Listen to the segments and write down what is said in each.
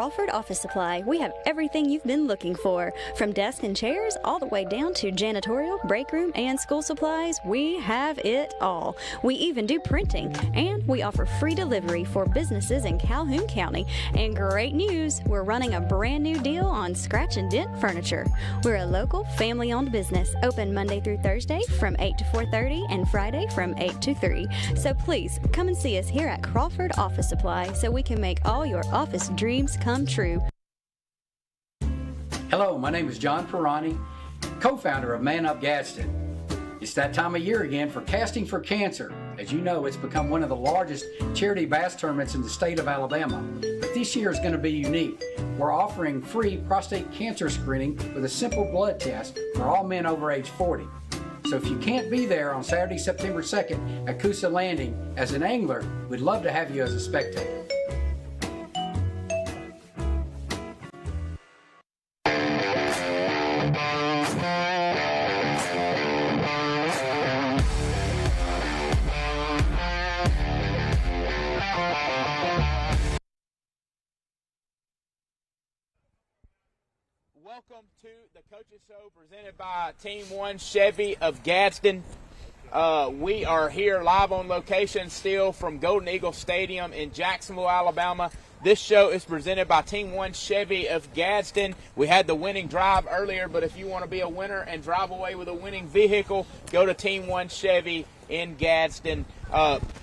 Crawford Office Supply, we have everything you've been looking for. From desks and chairs all the way down to janitorial, break room, and school supplies, we have it all. We even do printing, and we offer free delivery for businesses in Calhoun County. And great news, we're running a brand new deal on scratch and dent furniture. We're a local, family-owned business, open Monday through Thursday from 8 to 4:30 and Friday from 8 to 3. So please, come and see us here at Crawford Office Supply so we can make all your office dreams come true. Hello, my name is John Pirani, co-founder of Man Up Gadsden. It's that time of year again for Casting for Cancer. As you know, it's become one of the largest charity bass tournaments in the state of Alabama. But this year is going to be unique. We're offering free prostate cancer screening with a simple blood test for all men over age 40. So if you can't be there on Saturday, September 2nd at Coosa Landing as an angler, we'd love to have you as a spectator. Welcome to the Coaches Show presented by Team 1 Chevy of Gadsden. We are here live on location still from Golden Eagle Stadium in Jacksonville, Alabama. This show is presented by Team 1 Chevy of Gadsden. We had the winning drive earlier, but if you want to be a winner and drive away with a winning vehicle, go to Team 1 Chevy in Gadsden.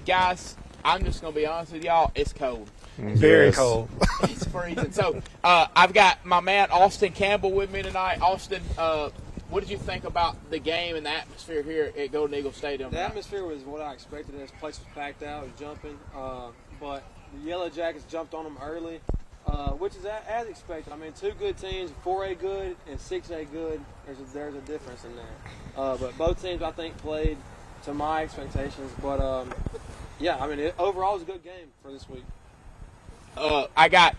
Guys, I'm just going to be honest with y'all, it's cold. Very cold. It's freezing. So I've got my man Austin Campbell with me tonight. Austin, what did you think about the game and the atmosphere here at Golden Eagle Stadium? The atmosphere was what I expected. This place was packed out, it was jumping, but the Yellow Jackets jumped on them early, which is as expected. I mean, two good teams, 4A good and 6A good. There's a difference in there. But both teams, I think, played to my expectations. But yeah, I mean, overall, it was a good game for this week. I got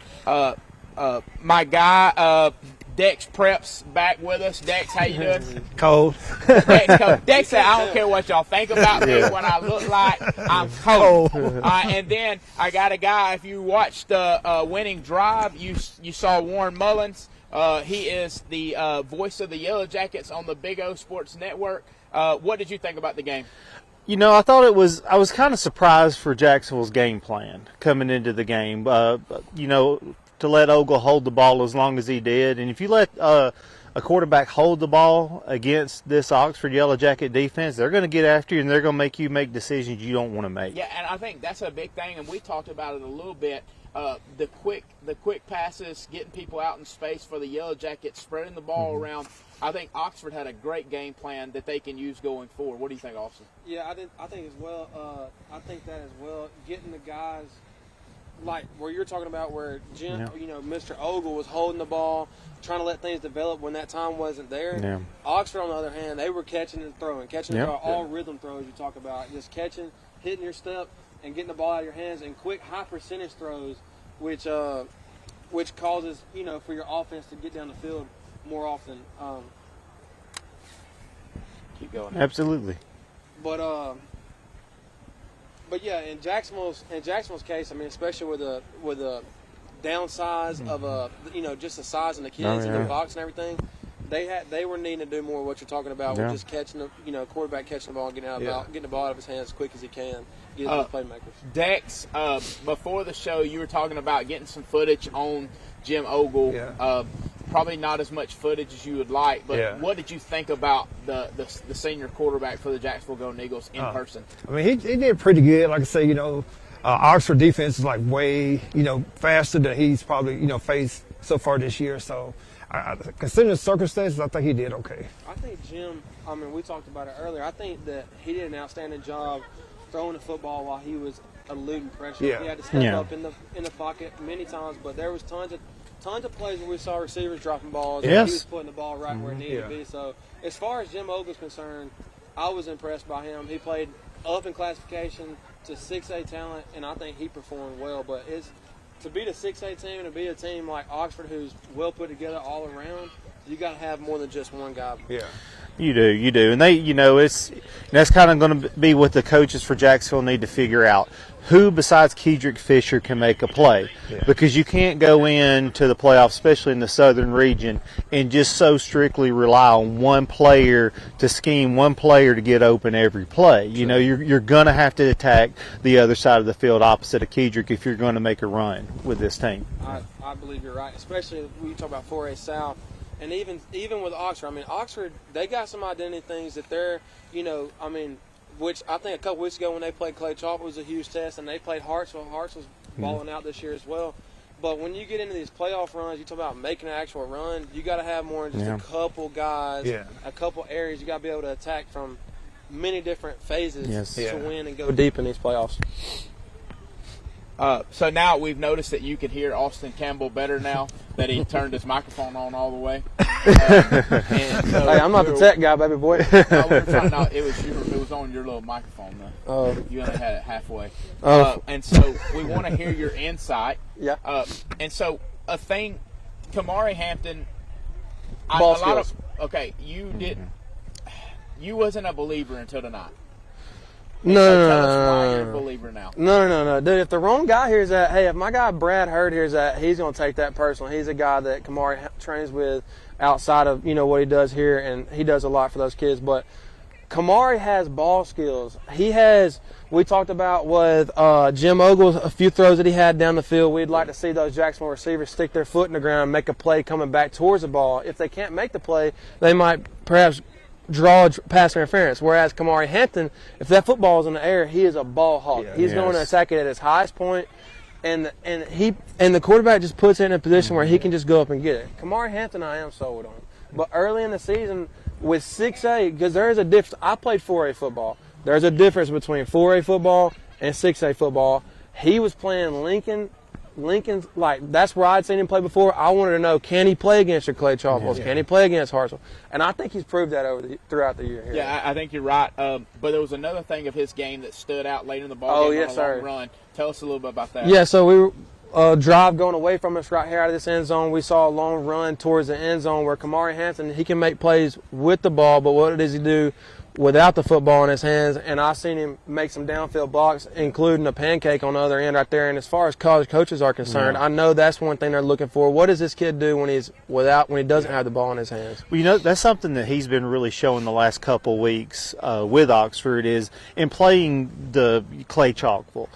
my guy Dex Preps back with us. Dex, how you doing? Cold. Dex said, I don't care what y'all think about me when I look like I'm cold. And then I got a guy, if you watched the winning drive, you saw Warren Mullins. He is the voice of the Yellow Jackets on the Big O Sports Network. What did you think about the game? You know, I was kind of surprised for Jacksonville's game plan coming into the game. You know, to let Ogle hold the ball as long as he did. And if you let a quarterback hold the ball against this Oxford Yellow Jacket defense, they're going to get after you and they're going to make you make decisions you don't want to make. Yeah, and I think that's a big thing, and we talked about it a little bit. The quick passes, getting people out in space for the Yellow Jackets, spreading the ball around. I think Oxford had a great game plan that they can use going forward. What do you think, Austin? Yeah, I think as well. I think that as well. Getting the guys like where you're talking about, where Jim, you know, Mr. Ogle was holding the ball, trying to let things develop when that time wasn't there. Yeah. Oxford, on the other hand, they were catching and throwing, all rhythm throws you talk about, just catching, hitting your step, and getting the ball out of your hands, and quick high percentage throws, which causes, you know, for your offense to get down the field more often. Keep going. Absolutely. But yeah, in Jacksonville's case, I mean, especially with the downsize of you know, just the size of the kids in the box and everything, they were needing to do more of what you're talking about with just catching the, you know, quarterback catching the ball and getting the ball out of his hands as quick as he can. Get those playmakers. Dex, before the show, you were talking about getting some footage on Jim Ogle. Yeah. Probably not as much footage as you would like, but what did you think about the senior quarterback for the Jacksonville Golden Eagles in person? I mean, he did pretty good. Like I say, you know, Oxford defense is like way, you know, faster than he's probably, you know, faced so far this year. So, considering the circumstances, I think he did okay. I think Jim, I mean, we talked about it earlier. I think that he did an outstanding job throwing the football while he was eluding pressure. Yeah. He had to step up in the pocket many times, but there was tons of plays where we saw receivers dropping balls and he was putting the ball right where it needed to be. So as far as Jim Ogle's concerned, I was impressed by him. He played up in classification to 6A talent, and I think he performed well. But to beat a 6A team and to beat a team like Oxford who's well put together all around, you got to have more than just one guy. Yeah. You do, and that's kind of going to be what the coaches for Jacksonville need to figure out. Who besides Kedrick Fisher can make a play? Yeah. Because you can't go into the playoffs, especially in the southern region, and just so strictly rely on one player to scheme, one player to get open every play. You know, you're going to have to attack the other side of the field opposite of Kedrick if you're going to make a run with this team. I believe you're right, especially when you talk about 4A South. And even with Oxford, I mean, Oxford, they got some identity things that they're, which I think a couple weeks ago when they played Clay Chalk was a huge test, and they played Hartsville. Hartsville's balling out this year as well. But when you get into these playoff runs, you talk about making an actual run, you got to have more than just a couple guys, a couple areas. You got to be able to attack from many different phases to win and go deep in these playoffs. So now we've noticed that you can hear Austin Campbell better now that he turned his microphone on all the way. Hey, I'm not the tech guy, baby boy. No, it was on your little microphone though. You only had it halfway. And so we want to hear your insight. Yeah. And so a thing, Kamari Hampton. Ball skills. You wasn't a believer until tonight. No, Tell us why you're a believer now. No. Dude, if the wrong guy hears that, hey, if my guy Brad Hurd hears that, he's going to take that personal. He's a guy that Kamari trains with outside of, what he does here, and he does a lot for those kids. But Kamari has ball skills. We talked about with Jim Ogle, a few throws that he had down the field. We'd like to see those Jacksonville receivers stick their foot in the ground and make a play coming back towards the ball. If they can't make the play, they might perhaps draw pass interference. Whereas Kamari Hampton, if that football is in the air, he is a ball hawk. He's going to attack it at his highest point, and the quarterback just puts it in a position where he can just go up and get it. Kamari Hampton, I am sold on. But early in the season with 6A, because there is a difference. I played 4A football. There's a difference between 4A football and 6A football. He was playing Lincoln, that's where I'd seen him play before. I wanted to know, can he play against your Clay Chalk? Can he play against Hartsville? And I think he's proved that throughout the year. Yeah, I think you're right. But there was another thing of his game that stood out later in the ball game on a long run. Tell us a little bit about that. Yeah, so we were drive going away from us right here out of this end zone. We saw a long run towards the end zone where Kamari Hampton, he can make plays with the ball, but what does he do without the football in his hands? And I've seen him make some downfield blocks, including a pancake on the other end right there. And as far as college coaches are concerned, I know that's one thing they're looking for. What does this kid do when he doesn't have the ball in his hands? Well, that's something that he's been really showing the last couple of weeks with Oxford is in playing the Clay Chalkville.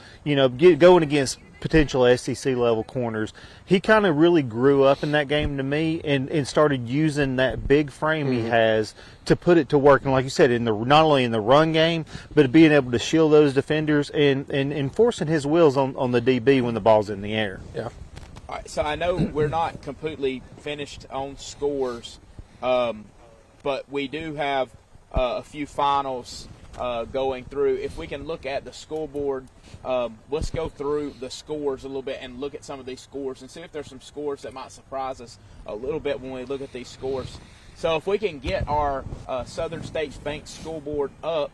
Going against potential SEC level corners. He kind of really grew up in that game to me and started using that big frame he has to put it to work. And like you said, not only in the run game, but being able to shield those defenders and enforcing his wills on the DB when the ball's in the air. Yeah. All right, so I know we're not completely finished on scores, but we do have a few finals going through. If we can look at the scoreboard, let's go through the scores a little bit and look at some of these scores and see if there's some scores that might surprise us a little bit when we look at these scores. So if we can get our Southern States Bank scoreboard up,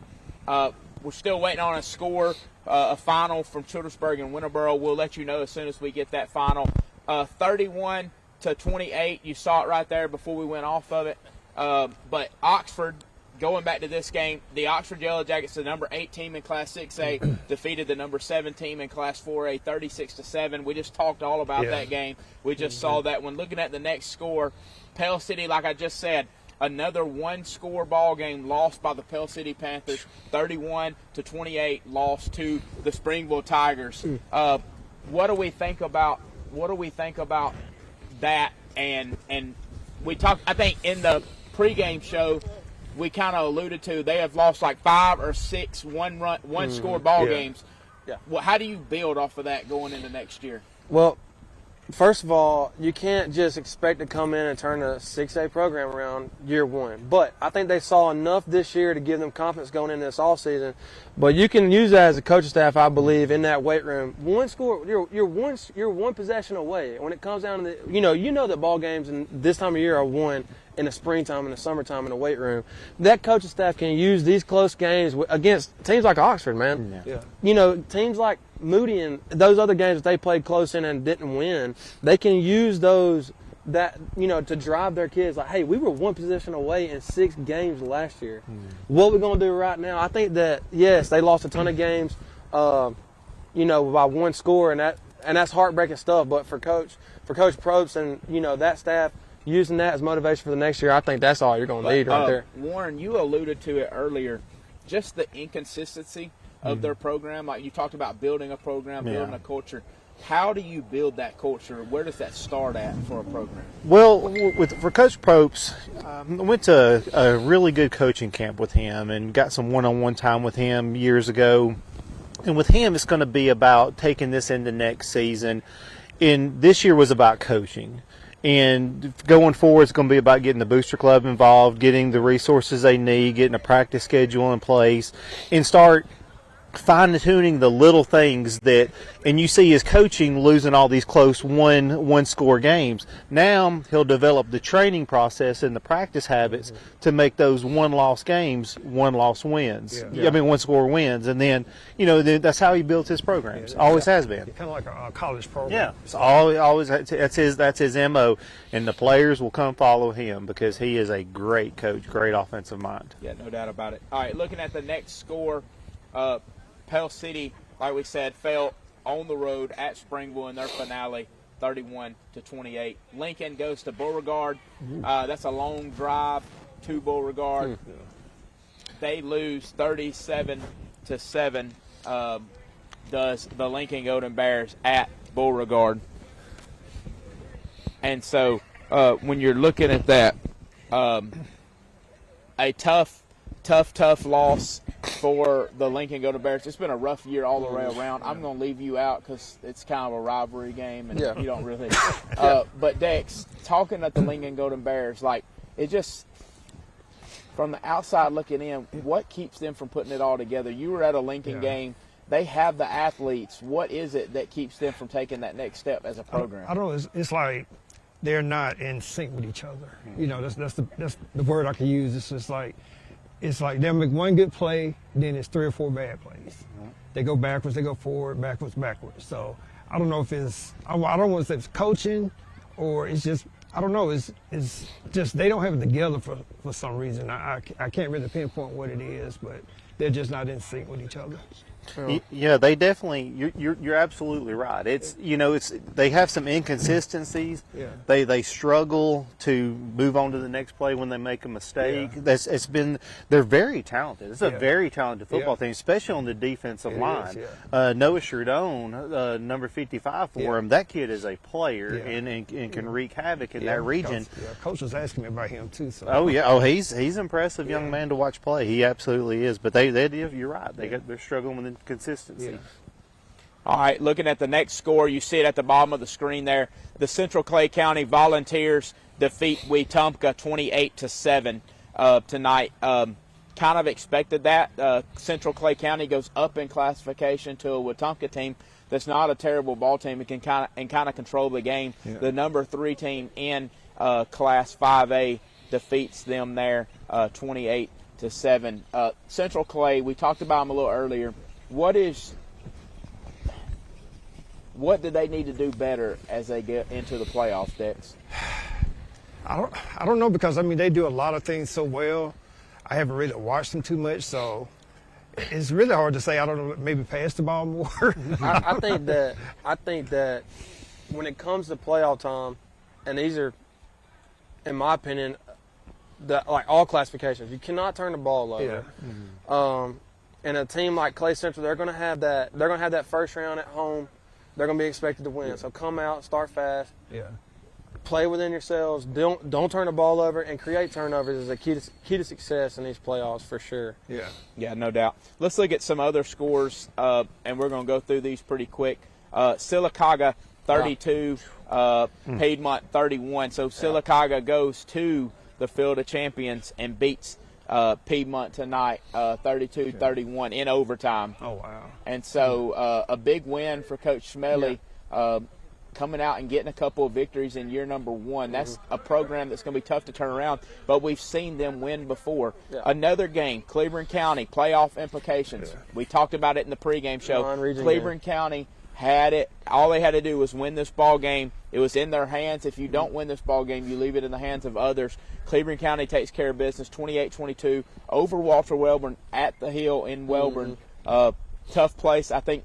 we're still waiting on a score, a final from Childersburg and Winterboro. We'll let you know as soon as we get that final. 31-28, you saw it right there before we went off of it. But Oxford, going back to this game, the Oxford Yellow Jackets, the number 8 team in Class 6A, defeated the number 7 team in Class 4A 36-7. We just talked all about that game. We just saw that. When looking at the next score, Pell City, like I just said, another one-score ball game lost by the Pell City Panthers, 31-28, lost to the Springville Tigers. What do we think about that? And we talked, I think, in the pregame show, we kind of alluded to they have lost like 5 or 6 one-score ball games. Yeah. Well, how do you build off of that going into next year? Well, first of all, you can't just expect to come in and turn a 6A program around year one. But I think they saw enough this year to give them confidence going into this offseason. But you can use that as a coaching staff, I believe, in that weight room. One score, you're one possession away. When it comes down to you know that ball games in this time of year are won in the springtime and the summertime in the weight room. That coaching staff can use these close games against teams like Oxford, man. Yeah. Teams like Moody and those other games that they played close in and didn't win, they can use those that, to drive their kids, like, hey, we were one possession away in 6 games last year. What are we going to do right now? I think that, yes, they lost a ton of games, by 1 score, and that's heartbreaking stuff. But for Coach Probst and, that staff, using that as motivation for the next year, I think that's all you're going to need right there. Warren, you alluded to it earlier, just the inconsistency of their program. Like you talked about building a program, building a culture. How do you build that culture? Where does that start at for a program? Well, for Coach Probst, I went to a really good coaching camp with him and got some one-on-one time with him years ago. And with him, it's going to be about taking this into next season. And this year was about coaching. And going forward, it's going to be about getting the booster club involved, getting the resources they need, getting a practice schedule in place, and start fine-tuning the little things that, and you see his coaching losing all these close one-score games. Now he'll develop the training process and the practice habits to make those one-loss games one-loss wins. I mean, one-score wins, and then that's how he builds his programs. Always has been. Kind of like a college program. Yeah, it's always that's his MO, and the players will come follow him because he is a great coach, great offensive mind. Yeah, no doubt about it. All right, looking at the next score. Pell City, like we said, fell on the road at Springville in their finale, 31-28. Lincoln goes to Beauregard. That's a long drive to Beauregard. They lose 37-7. Does the Lincoln Golden Bears at Beauregard? And so, when you're looking at that, a tough loss for the Lincoln Golden Bears. It's been a rough year all the way around. I'm going to leave you out because it's kind of a rivalry game, and you don't really. But Dex, talking at the Lincoln Golden Bears, like it just from the outside looking in, what keeps them from putting it all together? You were at a Lincoln game. They have the athletes. What is it that keeps them from taking that next step as a program? I don't know. It's like they're not in sync with each other. That's the word I can use. It's just like. It's like they'll make one good play, then it's 3 or 4 bad plays. They go backwards, they go forward, backwards. So I don't know if I don't want to say it's coaching or it's just, I don't know. It's just they don't have it together for some reason. I can't really pinpoint what it is, but they're just not in sync with each other. Yeah, they definitely. You're absolutely right. It's they have some inconsistencies. Yeah. They struggle to move on to the next play when they make a mistake. They're very talented. It's a very talented football team, especially on the defensive line. Noah Sherdone, number 55 for him. That kid is a player and can wreak havoc in that region. Coach was asking me about him too. So. Oh yeah. Oh, he's impressive young man to watch play. He absolutely is. But you're right. They're struggling with consistency. All right, looking at the next score, you see it at the bottom of the screen there. The Central Clay County Volunteers defeat Wetumpka 28-7 tonight. Kind of expected that. Central Clay County goes up in classification to a Wetumpka team that's not a terrible ball team. It can kind of control the game. The number 3 team in Class 5A defeats them there 28-7. Central Clay, we talked about them a little earlier. What do they need to do better as they get into the playoffs, Dex? I don't know because they do a lot of things so well. I haven't really watched them too much, so it's really hard to say. I don't know, maybe pass the ball more. I think that when it comes to playoff time, and these are, in my opinion, like all classifications, you cannot turn the ball over. And a team like Clay Central, they're going to have that. They're going to have that first round at home. They're going to be expected to win. So come out, start fast. Play within yourselves. Don't turn the ball over, and create turnovers is a key to success in these playoffs for sure. Yeah, no doubt. Let's look at some other scores, and we're going to go through these pretty quick. Sylacauga 32, Piedmont 31. So Sylacauga goes to the Field of Champions and beats Piedmont tonight 32-31 in overtime. Oh, wow. And so a big win for Coach Schmelly, coming out and getting a couple of victories in year number 1. That's a program that's going to be tough to turn around, but we've seen them win before. Another game, Cleveland County, playoff implications. We talked about it in the pregame show. Cleveland County had it. All they had to do was win this ball game It was in their hands. If you don't win this ball game, you leave it in the hands of others. Cleveland County takes care of business 28-22 over Walter Welborn at the Hill in Welborn. Tough place. I think,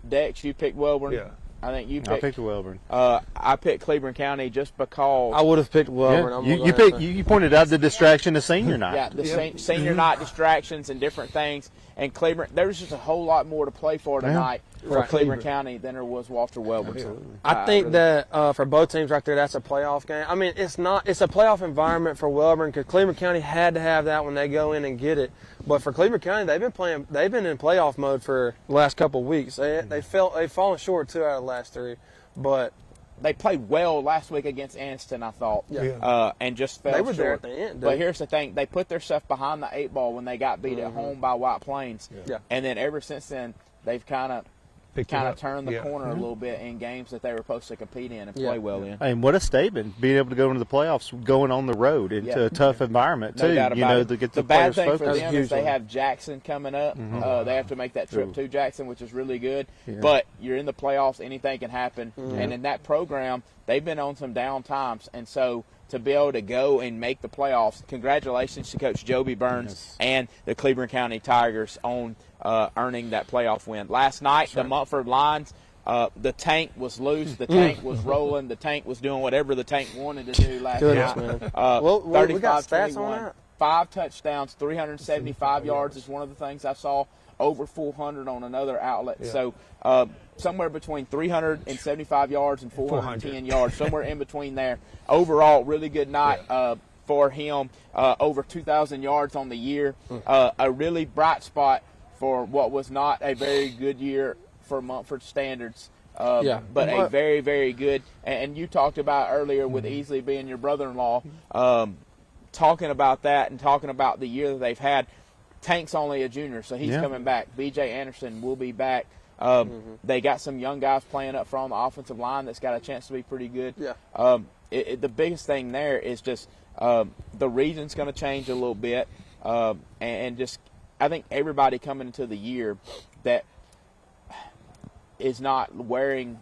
Dex, you picked Welborn. Yeah. I think you picked. I picked Welborn. I picked Cleveland County just because. I would have picked Welborn. Yeah. You pointed out the distraction of senior night. Yeah, the senior night distractions and different things. And Cleveland, there was just a whole lot more to play for tonight for Cleveland County than there was Walter Welborn. Absolutely. I think that for both teams right there, that's a playoff game. I mean, it's a playoff environment for Welborn because Cleveland County had to have that when they go in and get it. But for Cleveland County, they've been in playoff mode for the last couple of weeks. They've fallen short 2 out of the last 3, but they played well last week against Anniston, I thought, and just fell short. They were there at the end. But here's the thing: they put their stuff behind the 8 ball when they got beat at home by White Plains, and then ever since then they've kind of turned the corner a little bit in games that they were supposed to compete in and play well in. And what a statement, being able to go into the playoffs, going on the road into a tough environment too. No doubt about it. To get the players bad thing focused. for them is they have Jackson coming up. They have to make that trip to Jackson, which is really good. But you're in the playoffs, anything can happen. And in that program, they've been on some down times, and so to be able to go and make the playoffs, congratulations to Coach Joby Burns and the Cleveland County Tigers on earning that playoff win. Last night, the Mumford Lions, the tank was loose, the tank was rolling, the tank was doing whatever the tank wanted to do last night. Man. We got stats on that. 5 touchdowns, 375 yards is one of the things I saw. Over 400 on another outlet. So somewhere between 375 yards and 410 yards, somewhere in between there. Overall, really good night for him. Over 2,000 yards on the year. A really bright spot for what was not a very good year for Mumford standards. But a very, very good. And you talked about earlier with Easley being your brother-in-law, talking about that and talking about the year that they've had. Tank's only a junior, so he's coming back. B.J. Anderson will be back. They got some young guys playing up front on the offensive line that's got a chance to be pretty good. The biggest thing there is just the region's going to change a little bit. And just I think everybody coming into the year that is not wearing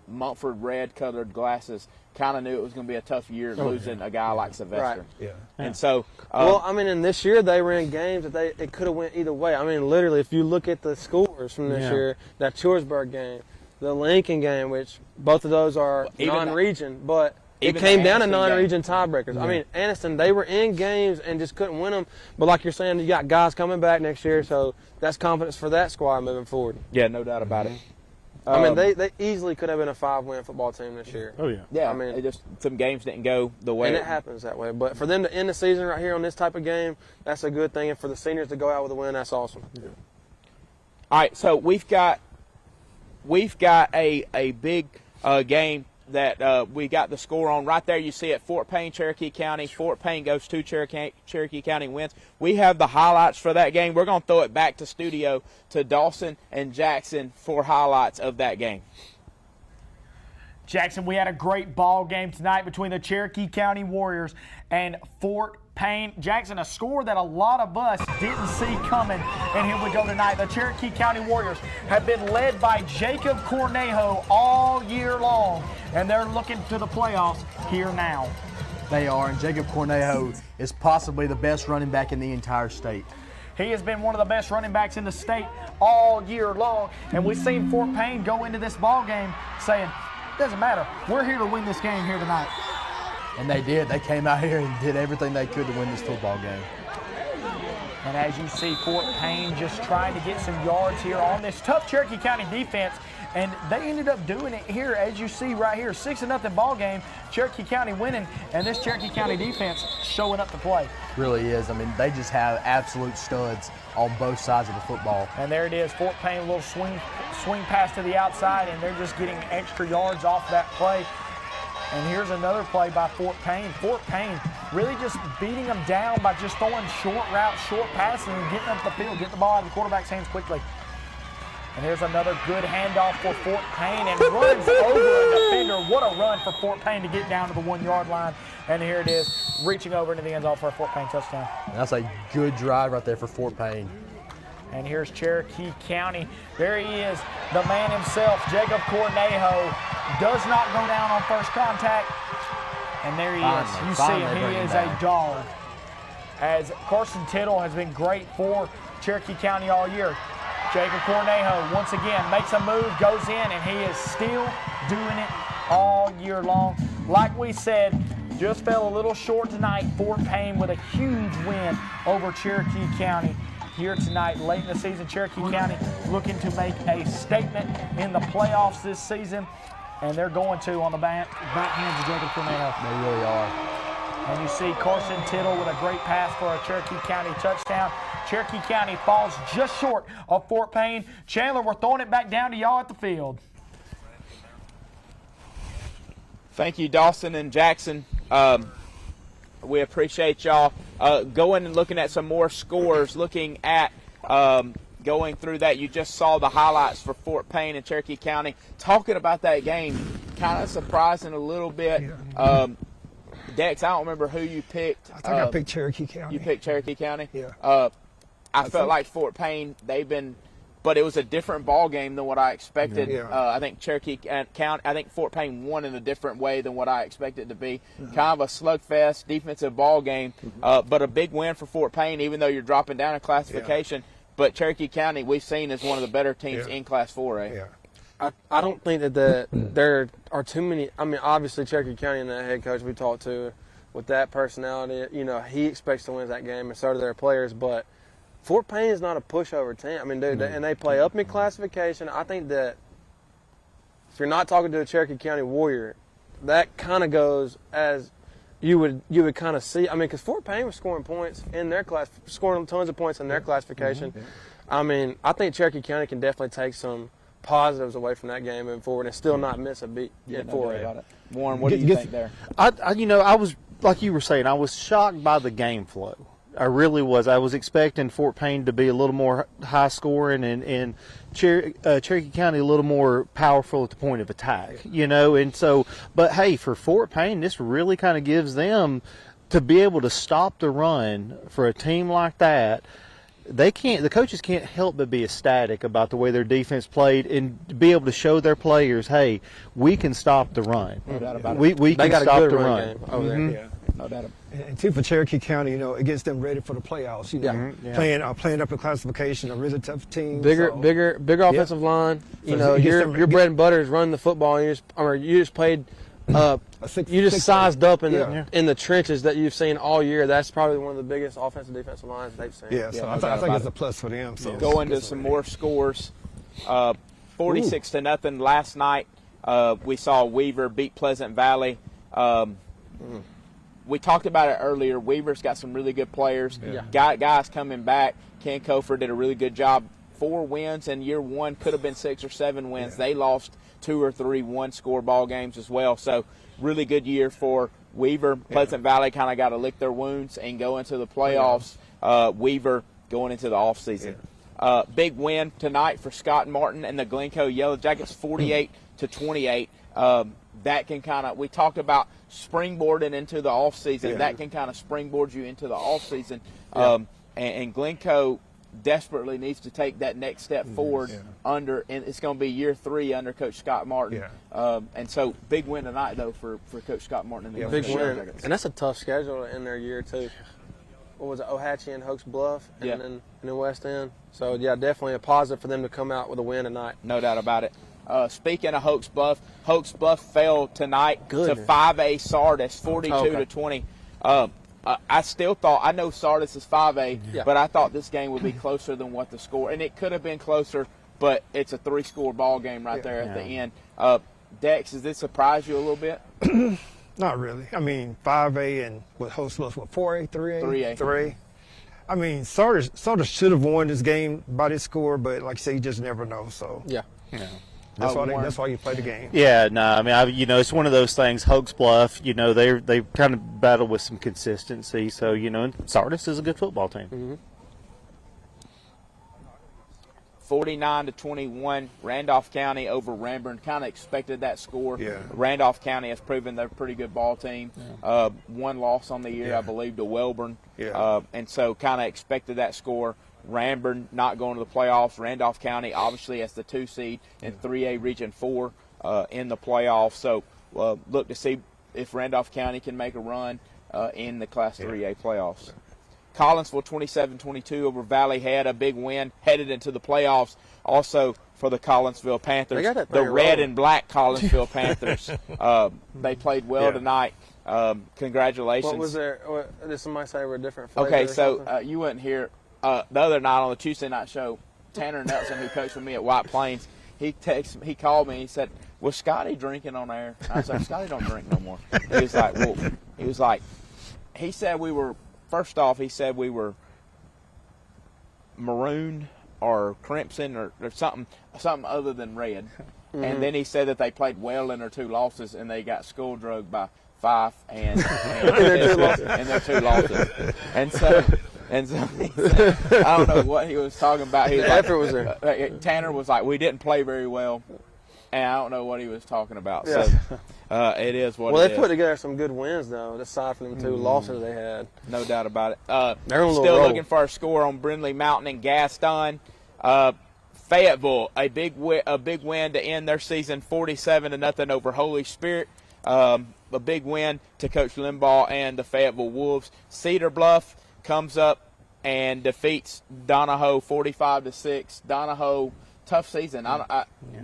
Mumford red-colored glasses kind of knew it was going to be a tough year losing a guy like Sylvester. And so, in this year they were in games that it could have went either way. I mean, literally, if you look at the scores from this year, that Chursburg game, the Lincoln game, which both of those are non-region, but it came down to non-region tiebreakers. I mean, Anniston, they were in games and just couldn't win them. But like you're saying, you got guys coming back next year, so that's confidence for that squad moving forward. Yeah, no doubt about it. I mean, they easily could have been a 5-win football team this year. Yeah. I mean, it just some games didn't go the way. And it happens that way. But for them to end the season right here on this type of game, that's a good thing. And for the seniors to go out with a win, that's awesome. All right, so we've got a big game that we got the score on right there. You see it, Fort Payne, Cherokee County. Fort Payne goes to Cherokee County wins. We have the highlights for that game. We're going to throw it back to studio to Dawson and Jackson for highlights of that game. Jackson, we had a great ball game tonight between the Cherokee County Warriors and Fort Payne. Jackson, a score that a lot of us didn't see coming. And here we go tonight. The Cherokee County Warriors have been led by Jacob Cornejo all year long, and they're looking to the playoffs here now. They are, and Jacob Cornejo is possibly the best running back in the entire state. He has been one of the best running backs in the state all year long, and we've seen Fort Payne go into this ball game saying, doesn't matter, we're here to win this game here tonight. And they did. They came out here and did everything they could to win this football game. And as you see, Fort Payne just trying to get some yards here on this tough Cherokee County defense. And they ended up doing it here, as you see right here, 6-0 ball game, Cherokee County winning, and this Cherokee County defense showing up to play. Really is. I mean, they just have absolute studs on both sides of the football. And there it is, Fort Payne, a little swing pass to the outside, and they're just getting extra yards off that play. And here's another play by Fort Payne. Fort Payne really just beating them down by just throwing short routes, short passes, and getting up the field, getting the ball out of the quarterback's hands quickly. And here's another good handoff for Fort Payne and runs over a defender. What a run for Fort Payne to get down to the 1-yard line. And here it is, reaching over into the end zone for a Fort Payne touchdown. And that's a good drive right there for Fort Payne. And here's Cherokee County. There he is, the man himself, Jacob Cornejo. Does not go down on first contact. And there he is. You see him. He is a dog. As Carson Tittle has been great for Cherokee County all year. Jacob Cornejo once again makes a move, goes in, and he is still doing it all year long. Like we said, just fell a little short tonight. Fort Payne with a huge win over Cherokee County here tonight, late in the season. Cherokee County looking to make a statement in the playoffs this season, and they're going to on the back hands of Jacob Cornejo. They really are. And you see Carson Tittle with a great pass for a Cherokee County touchdown. Cherokee County falls just short of Fort Payne. Chandler, we're throwing it back down to y'all at the field. Thank you, Dawson and Jackson. We appreciate y'all going and looking at some more scores, looking at going through that. You just saw the highlights for Fort Payne and Cherokee County. Talking about that game, kind of surprising a little bit. Dex, I don't remember who you picked. I think I picked Cherokee County. You picked Cherokee County? Yeah. I felt like Fort Payne, but it was a different ball game than what I expected. Yeah. I think Cherokee County, I think Fort Payne won in a different way than what I expected it to be. Kind of a slugfest defensive ball game, but a big win for Fort Payne, even though you're dropping down in classification. But Cherokee County, we've seen as one of the better teams in Class 4A. Yeah. I don't think that there are too many. I mean, obviously Cherokee County and that head coach we talked to, with that personality, he expects to win that game, and so do their players. But Fort Payne is not a pushover team. I mean, dude, and they play up in classification. I think that if you're not talking to a Cherokee County Warrior, that kind of goes as you would kind of see. I mean, because Fort Payne was scoring points in their class, scoring tons of points in their classification. I mean, I think Cherokee County can definitely take some positives away from that game and forward and still not miss a beat in 4A. Warren, what do you think there? I was, like you were saying, I was shocked by the game flow. I really was. I was expecting Fort Payne to be a little more high scoring and Cherokee County a little more powerful at the point of attack, and so, but hey, for Fort Payne, this really kind of gives them to be able to stop the run for a team like that. The coaches can't help but be ecstatic about the way their defense played and be able to show their players, hey, we can stop the run. No doubt about it. We can stop the run. Over there. Yeah. No doubt. And too, for Cherokee County, it gets them ready for the playoffs. Playing up in classification, a really tough team. Bigger offensive line. Your bread and butter is running the football. And you just played. You just sized up in the trenches that you've seen all year. That's probably one of the biggest offensive defensive lines they've seen. Yeah, so I think it's a plus for them. So go into some more scores. 46-0 last night. We saw Weaver beat Pleasant Valley. We talked about it earlier. Weaver's got some really good players. Guys coming back. Ken Kofor did a really good job. 4 wins in year 1. Could have been 6 or 7 wins. They lost 2 or 3 one-score ball games as well. So really good year for Weaver. Pleasant Valley kind of got to lick their wounds and go into the playoffs. Weaver going into the offseason. Big win tonight for Scott Martin and the Glencoe Yellow Jackets, 48-28. That can kind of, we talked about springboarding into the offseason. That can kind of springboard you into the offseason. And Glencoe desperately needs to take that next step forward and it's going to be year 3 under Coach Scott Martin. And so big win tonight, though, for Coach Scott Martin. And the big win. And that's a tough schedule in their year, too. What was it, Ohatchee and Hoax Bluff and then West End. So, definitely a positive for them to come out with a win tonight. No doubt about it. Speaking of Hoax Bluff fell tonight to 5A Sardis, 42-20. I still thought, I know Sardis is 5A, but I thought this game would be closer than what the score, and it could have been closer, but it's a 3-score ball game right there at the end. Dex, does this surprise you a little bit? Not really. I mean, 5A and what Host Bluff, 4A, 3A? 3A. I mean, Sardis should have won this game by this score, but like I say, you just never know. So that's why you play the game. Yeah, no, I mean, it's one of those things. Hoax Bluff, they kind of battle with some consistency. So, and Sardis is a good football team. 49-21, Randolph County over Ranburne. Kind of expected that score. Randolph County has proven they're a pretty good ball team. 1 loss on the year, I believe, to Welborn. And so kind of expected that score. Ranburne not going to the playoffs. Randolph County, obviously, as the 2 seed in 3A Region 4 in the playoffs. So look to see if Randolph County can make a run in the Class 3A playoffs. Collinsville 27-22 over Valley Head, a big win headed into the playoffs. Also for the Collinsville Panthers, the red and black Collinsville Panthers. They played well tonight. Congratulations. What was there? Did somebody say we're different flavors? Okay, so you wouldn't hear the other night on the Tuesday night show. Tanner Nelson, who coached with me at White Plains, he called me and he said, "Was Scotty drinking on air?" I was like, "Scotty don't drink no more." He was like, he said we were. First off, he said we were maroon or crimson or something other than red. Mm-hmm. And then he said that they played well in their 2 losses and they got school drugged by 5 and their 2 losses. And so he said, I don't know what he was talking about. He was effort was there. Tanner was like, we didn't play very well. And I don't know what he was talking about. Yeah. So it is what it is. Well, they put together some good wins, though, aside from them 2 losses they had. No doubt about it. They're still looking for a score on Brindley Mountain and Gaston. Fayetteville, a big win to end their season, 47-0 over Holy Spirit. A big win to Coach Limbaugh and the Fayetteville Wolves. Cedar Bluff comes up and defeats Donahoe 45-6. Donahoe, tough season.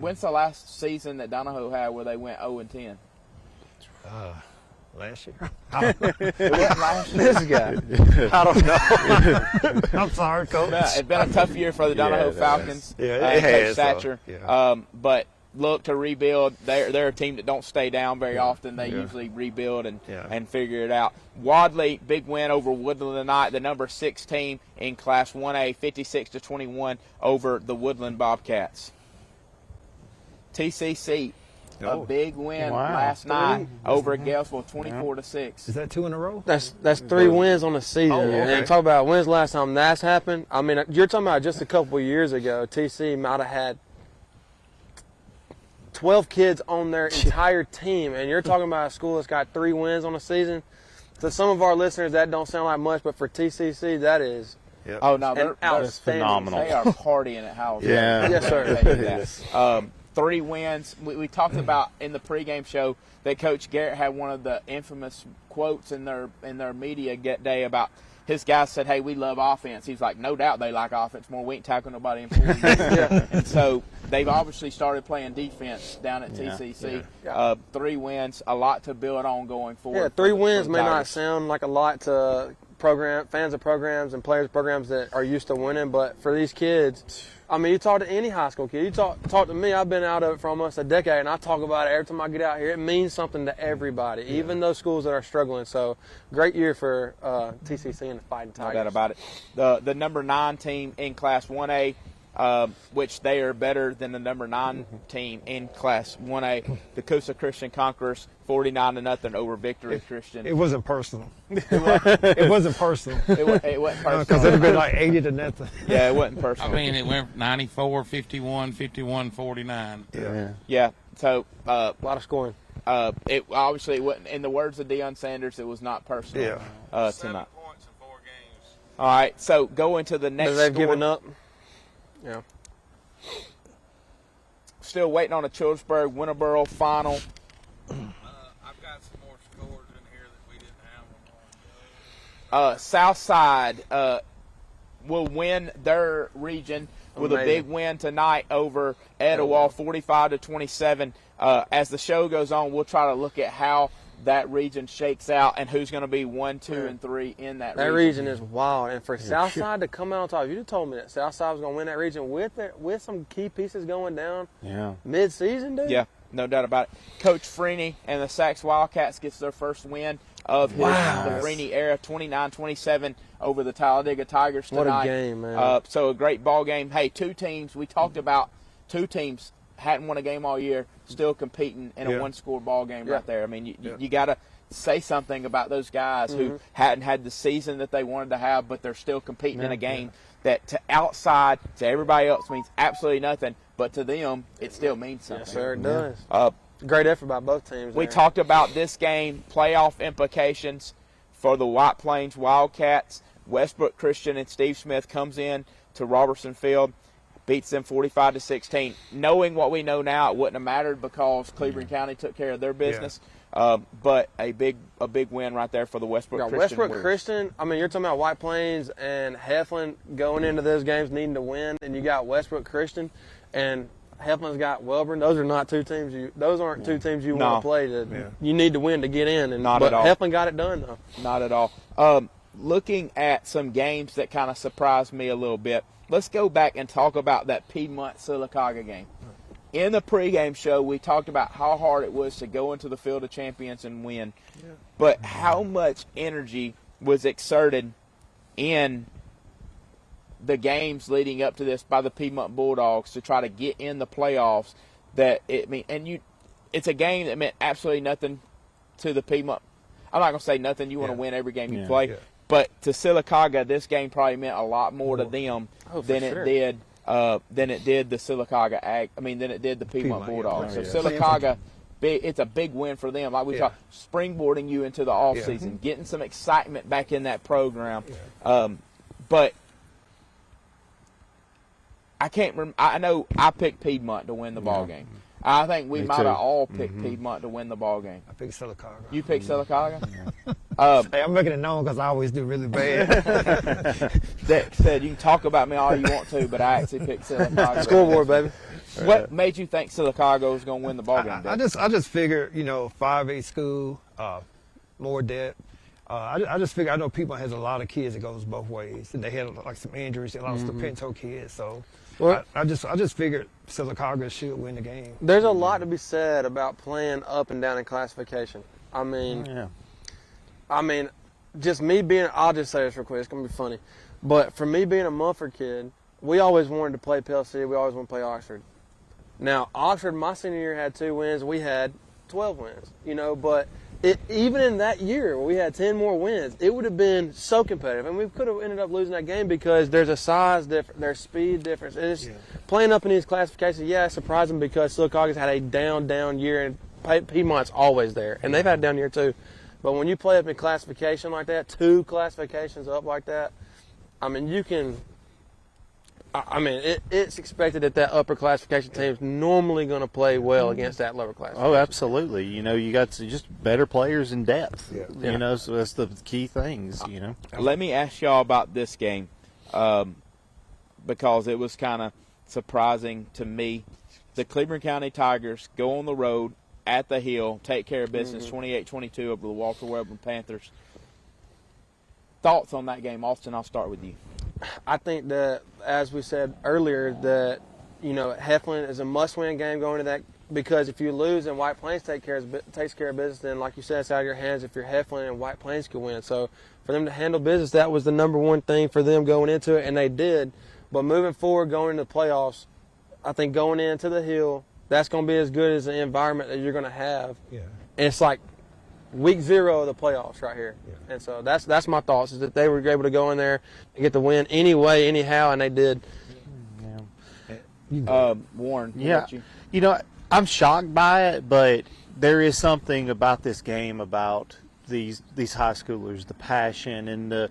When's the last season that Donahoe had where they went 0-10? Last year. It wasn't last year. This guy. I don't know. I'm sorry, Coach. No, it's been a tough year for the Donahoe Falcons. It has. Thatcher. But look to rebuild. They're a team that don't stay down very often. They usually rebuild and figure it out. Wadley, big win over Woodland tonight, the number 6 team in Class 1A, 56-21 over the Woodland Bobcats. TCC, a big win last night over Galesville, 24-6. Is that 2 in a row? That's 3 wins on the season. And talk about when's the last time that's happened. I mean, you're talking about just a couple of years ago, TC might have had 12 kids on their entire team, and you're talking about a school that's got 3 wins on the season. To some of our listeners, that don't sound like much, but for TCC, that is oh no, they're phenomenal. They are partying at Howell. Yes, sir. 3 wins. We talked about in the pregame show that Coach Garrett had one of the infamous quotes in their media day about his guys said, "Hey, we love offense." He's like, "No doubt they like offense more. We ain't tackling nobody in 4 years." And so they've obviously started playing defense down at TCC. 3 wins, a lot to build on going forward. Yeah, 3 wins may not sound like a lot to fans of programs and players of programs that are used to winning, but for these kids, I mean, you talk to any high school kid. You talk to me. I've been out of it for almost a decade, and I talk about it every time I get out here. It means something to everybody, even those schools that are struggling. So, great year for TCC and the Fighting Tigers. No doubt about it. The number 9 team in Class 1A, which they are better than the number 9 team in Class 1A, the Coosa Christian Conquerors, 49-0 over Victory Christian. It wasn't personal. It wasn't personal. It wasn't personal. Because it would have been like 80-0. Yeah, it wasn't personal. I mean, it went 94, 51, 51, 49. Yeah. So a lot of scoring. It obviously wasn't. In the words of Deion Sanders, it was not personal. Tonight. 7 points in 4 games. All right. So go into the next. They've given up. Yeah. Still waiting on a Childersburg Winterboro final. I've got some more scores in here that we didn't have. Southside will win their region with a big win tonight over Etowah, 45-27. As the show goes on, we'll try to look at how that region shakes out and who's going to be 1, 2, and 3 in that region. That region is wild. And for Southside to come out on top, if you'd have told me that Southside was going to win that region with some key pieces going down mid-season, dude. Yeah, no doubt about it. Coach Freeney and the Sax Wildcats gets their first win of the Freeney era, 29-27 over the Talladega Tigers tonight. What a game, man. So a great ball game. Hey, 2 teams. We talked about 2 teams hadn't won a game all year, still competing in a 1-score ball game right there. I mean, you got to say something about those guys who hadn't had the season that they wanted to have, but they're still competing in a game that to outside, to everybody else means absolutely nothing, but to them, it still means something. Yes, sir, it does. Great effort by both teams. We talked about this game, playoff implications for the White Plains Wildcats. Westbrook Christian and Steve Smith comes in to Robertson Field, beats them 45-16. Knowing what we know now, it wouldn't have mattered because Cleveland County took care of their business. But a big win right there for the Westbrook Christian. Westbrook Christian, I mean, you're talking about White Plains and Heflin going into those games needing to win, and you got Westbrook Christian and Heflin's got Welborn. Those are not two teams those aren't two teams you want to play. You need to win to get in. And not at all. Heflin got it done though. Not at all. Looking at some games that kind of surprised me a little bit, let's go back and talk about that Piedmont-Sylacauga game. In the pregame show, we talked about how hard it was to go into the Field of Champions and win, but how much energy was exerted in the games leading up to this by the Piedmont Bulldogs to try to get in the playoffs. It's a game that meant absolutely nothing to the Piedmont. I'm not going to say nothing. You want to win every game you play. But to Sylacauga, this game probably meant a lot more to them than it did the Sylacauga than it did the Piedmont Bulldogs. So Sylacauga, it's a big win for them. Like we talked, springboarding you into the offseason, getting some excitement back in that program. But I can't remember. I know I picked Piedmont to win the ball game. I think we might have all picked Piedmont to win the ball game. I picked Sylacauga. You picked Sylacauga? Hey, I'm making it known because I always do really bad. That said, you can talk about me all you want to, but I actually picked Sylacauga. Scoreboard, baby. What made you think Sylacauga was going to win the ball game? I just figured, 5A school, more depth. I just figured, I know Piedmont has a lot of kids that goes both ways, and they had like some injuries, a lot of Stupento kids, so I just figured Sylacauga should win the game. There's a lot to be said about playing up and down in classification. I mean, just me being, I'll just say this real quick, it's going to be funny, but for me being a Mumford kid, we always wanted to play PLC, we always want to play Oxford. Now, Oxford, my senior year, had 2 wins, we had 12 wins, but even in that year where we had 10 more wins, it would have been so competitive. And we could have ended up losing that game because there's a size difference, there's speed difference. And it's playing up in these classifications, it's surprising because Sylacauga's had a down year, and Piedmont's always there. And they've had a down year too. But when you play up in classification like that, 2 classifications up like that, it's expected that upper classification team's normally going to play well against that lower classification. Oh, absolutely. You got just better players in depth. So that's the key things. Let me ask y'all about this game because it was kind of surprising to me. The Cleveland County Tigers go on the road at the Hill, take care of business, 28-22 over the Walter Welborn Panthers. Thoughts on that game, Austin? I'll start with you. I think that, as we said earlier, that Heflin is a must-win game going to that, because if you lose and White Plains takes care of business, then like you said, it's out of your hands if you're Heflin and White Plains can win. So for them to handle business, that was the number one thing for them going into it, and they did. But moving forward, going into the playoffs, I think going into the Hill, that's going to be as good as the environment that you're going to have. And it's like week 0 of the playoffs right here. And so that's my thoughts, is that they were able to go in there and get the win anyway, anyhow, and they did. Warren, I'm shocked by it, but there is something about this game, about these high schoolers, the passion and the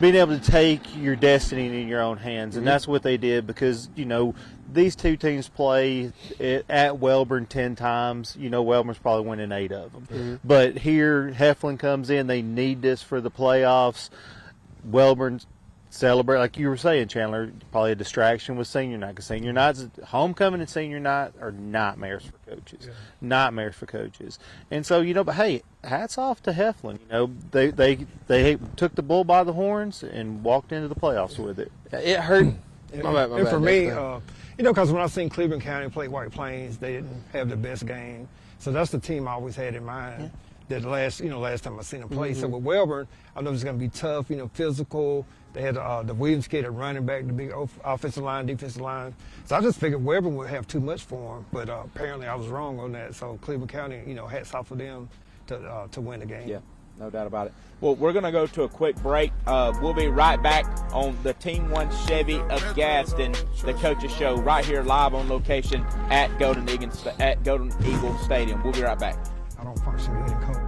being able to take your destiny in your own hands, and that's what they did, because these 2 teams play at Welborn 10 times. Welborn's probably winning 8 of them. But here, Heflin comes in. They need this for the playoffs. Welborn celebrate, like you were saying, Chandler, probably a distraction with senior night, because senior nights, homecoming and senior night are nightmares for coaches. Nightmares for coaches. And so, but hey, hats off to Heflin. They took the bull by the horns and walked into the playoffs with it. It hurt. And for me, because when I seen Cleveland County play White Plains, they didn't have the best game. So that's the team I always had in mind. That last time I seen them play. So with Welborn, I know it's going to be tough, physical. They had the Williams kid at running back, the big offensive line, defensive line. So I just figured Welborn would have too much for him, but apparently I was wrong on that. So Cleveland County, hats off for them to win the game. Yeah, no doubt about it. Well, we're going to go to a quick break. We'll be right back on the Team 1 Chevy of Gadsden, the Coaches Show, right here live on location at Golden Eagle Stadium. We'll be right back. I don't function good in cold.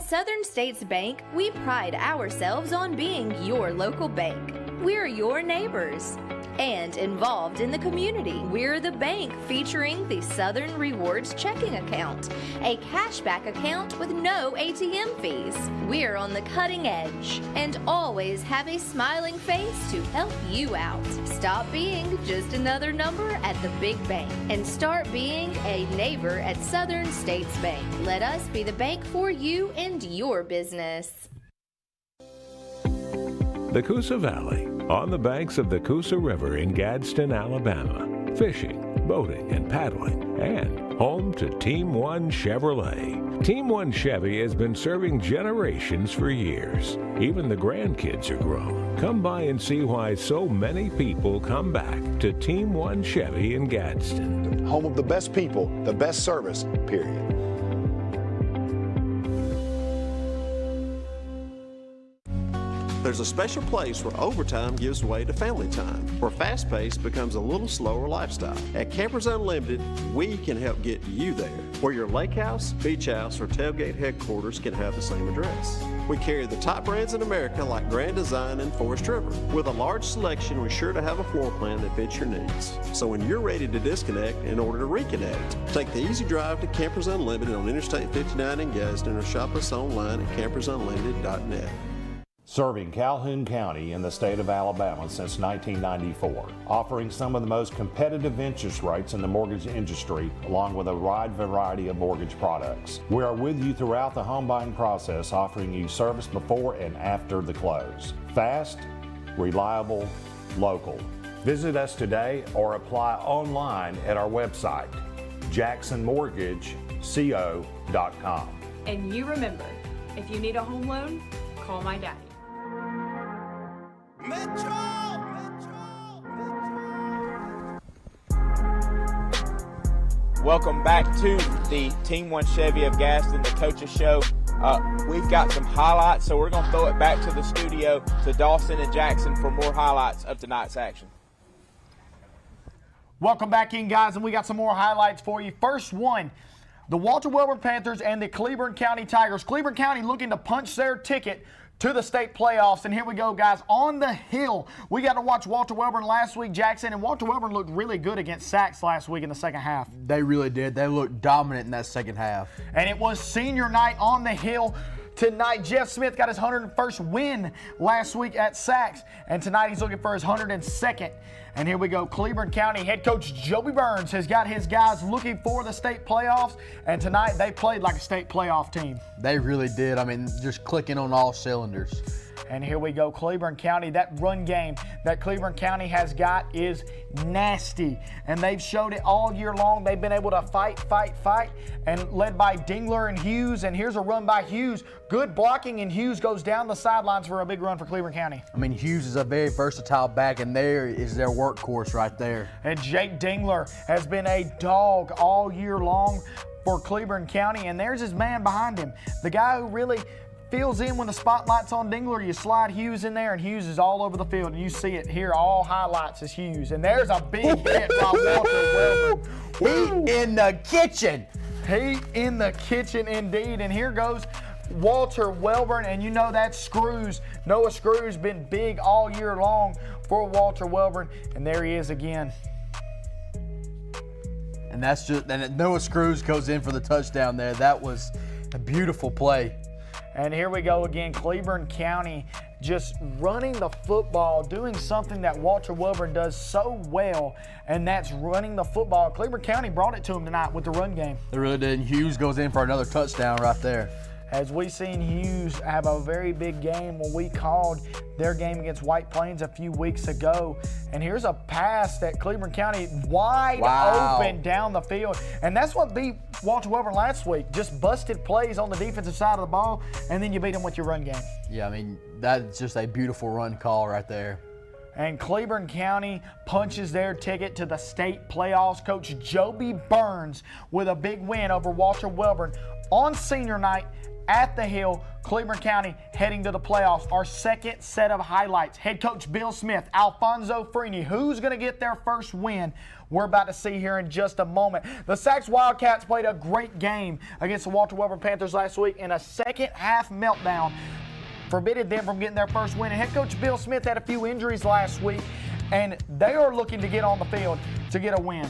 Southern States Bank, we pride ourselves on being your local bank. We're your neighbors and involved in the community. We're the bank featuring the Southern Rewards checking account, a cashback account with no ATM fees. We're on the cutting edge and always have a smiling face to help you out. Stop being just another number at the big bank and start being a neighbor at Southern States Bank. Let us be the bank for you and your business. The Coosa Valley, on the banks of the Coosa River in Gadsden, Alabama. Fishing, boating, and paddling, and home to Team One Chevrolet. Team One Chevy has been serving generations for years. Even the grandkids are grown. Come by and see why so many people come back to Team One Chevy in Gadsden. Home of the best people, the best service, period. There's a special place where overtime gives way to family time, where fast pace becomes a little slower lifestyle. At Campers Unlimited, we can help get you there, where your lake house, beach house, or tailgate headquarters can have the same address. We carry the top brands in America like Grand Design and Forest River. With a large selection, we're sure to have a floor plan that fits your needs. So when you're ready to disconnect in order to reconnect, take the easy drive to Campers Unlimited on Interstate 59 in Gadsden or shop us online at campersunlimited.net. Serving Calhoun County in the state of Alabama since 1994, offering some of the most competitive interest rates in the mortgage industry, along with a wide variety of mortgage products. We are with you throughout the home buying process, offering you service before and after the close. Fast, reliable, local. Visit us today or apply online at our website, jacksonmortgageco.com. And you remember, if you need a home loan, call my daddy. Welcome back to the Team One Chevy of Gadsden, the Coaches Show. We've got some highlights, so we're going to throw it back to the studio to Dawson and Jackson for more highlights of tonight's action. Welcome back in, guys, and we got some more highlights for you. First one, the Walter Wellborn Panthers and the Cleburne County Tigers. Cleburne County looking to punch their ticket to the state playoffs. And here we go, guys. On the hill, we got to watch Walter Wellborn last week, Jackson, and Walter Wellborn looked really good against Sachs last week in the second half. They really did. They looked dominant in that second half. And it was senior night on the hill. Tonight, Jeff Smith got his 101st win last week at Sachs, and tonight he's looking for his 102nd. And here we go, Cleburne County head coach Joby Burns has got his guys looking for the state playoffs, and tonight they played like a state playoff team. They really did. I mean, just clicking on all cylinders. And here we go, Cleburne County. That run game that Cleburne County has got is nasty. And they've showed it all year long. They've been able to fight, and led by Dingler and Hughes. And here's a run by Hughes. Good blocking, and Hughes goes down the sidelines for a big run for Cleburne County. I mean, Hughes is a very versatile back, and there is their workhorse right there. And Jake Dingler has been a dog all year long for Cleburne County. And there's his man behind him, the guy who really fills in when the spotlight's on Dingler. You slide Hughes in there, and Hughes is all over the field. And you see it here, all highlights is Hughes. And there's a big hit by Walter Wellborn. Heat in the kitchen. Heat in the kitchen indeed. And here goes Walter Wellborn, and you know that's Screws. Noah Screws been big all year long for Walter Wellborn, and there he is again. And that's just, and Noah Screws goes in for the touchdown there. That was a beautiful play. And here we go again, Cleburne County just running the football, doing something that Walter Wellborn does so well, and that's running the football. Cleburne County brought it to him tonight with the run game. They really did. And Hughes goes in for another touchdown right there. As we seen Hughes have a very big game when we called their game against White Plains a few weeks ago. And here's a pass that Cleburne County wide open down the field. And that's what beat Walter Wellborn last week. Just busted plays on the defensive side of the ball, and then you beat them with your run game. Yeah, I mean, that's just a beautiful run call right there. And Cleburne County punches their ticket to the state playoffs. Coach Joby Burns with a big win over Walter Wellborn on senior night at the Hill, Cleveland County heading to the playoffs. Our second set of highlights. Head coach Bill Smith, Alfonso Freeney. Who's going to get their first win? We're about to see here in just a moment. The Sacs Wildcats played a great game against the Walter Welborn Panthers last week in a second half meltdown. Forbidden them from getting their first win. And head coach Bill Smith had a few injuries last week, and they are looking to get on the field to get a win.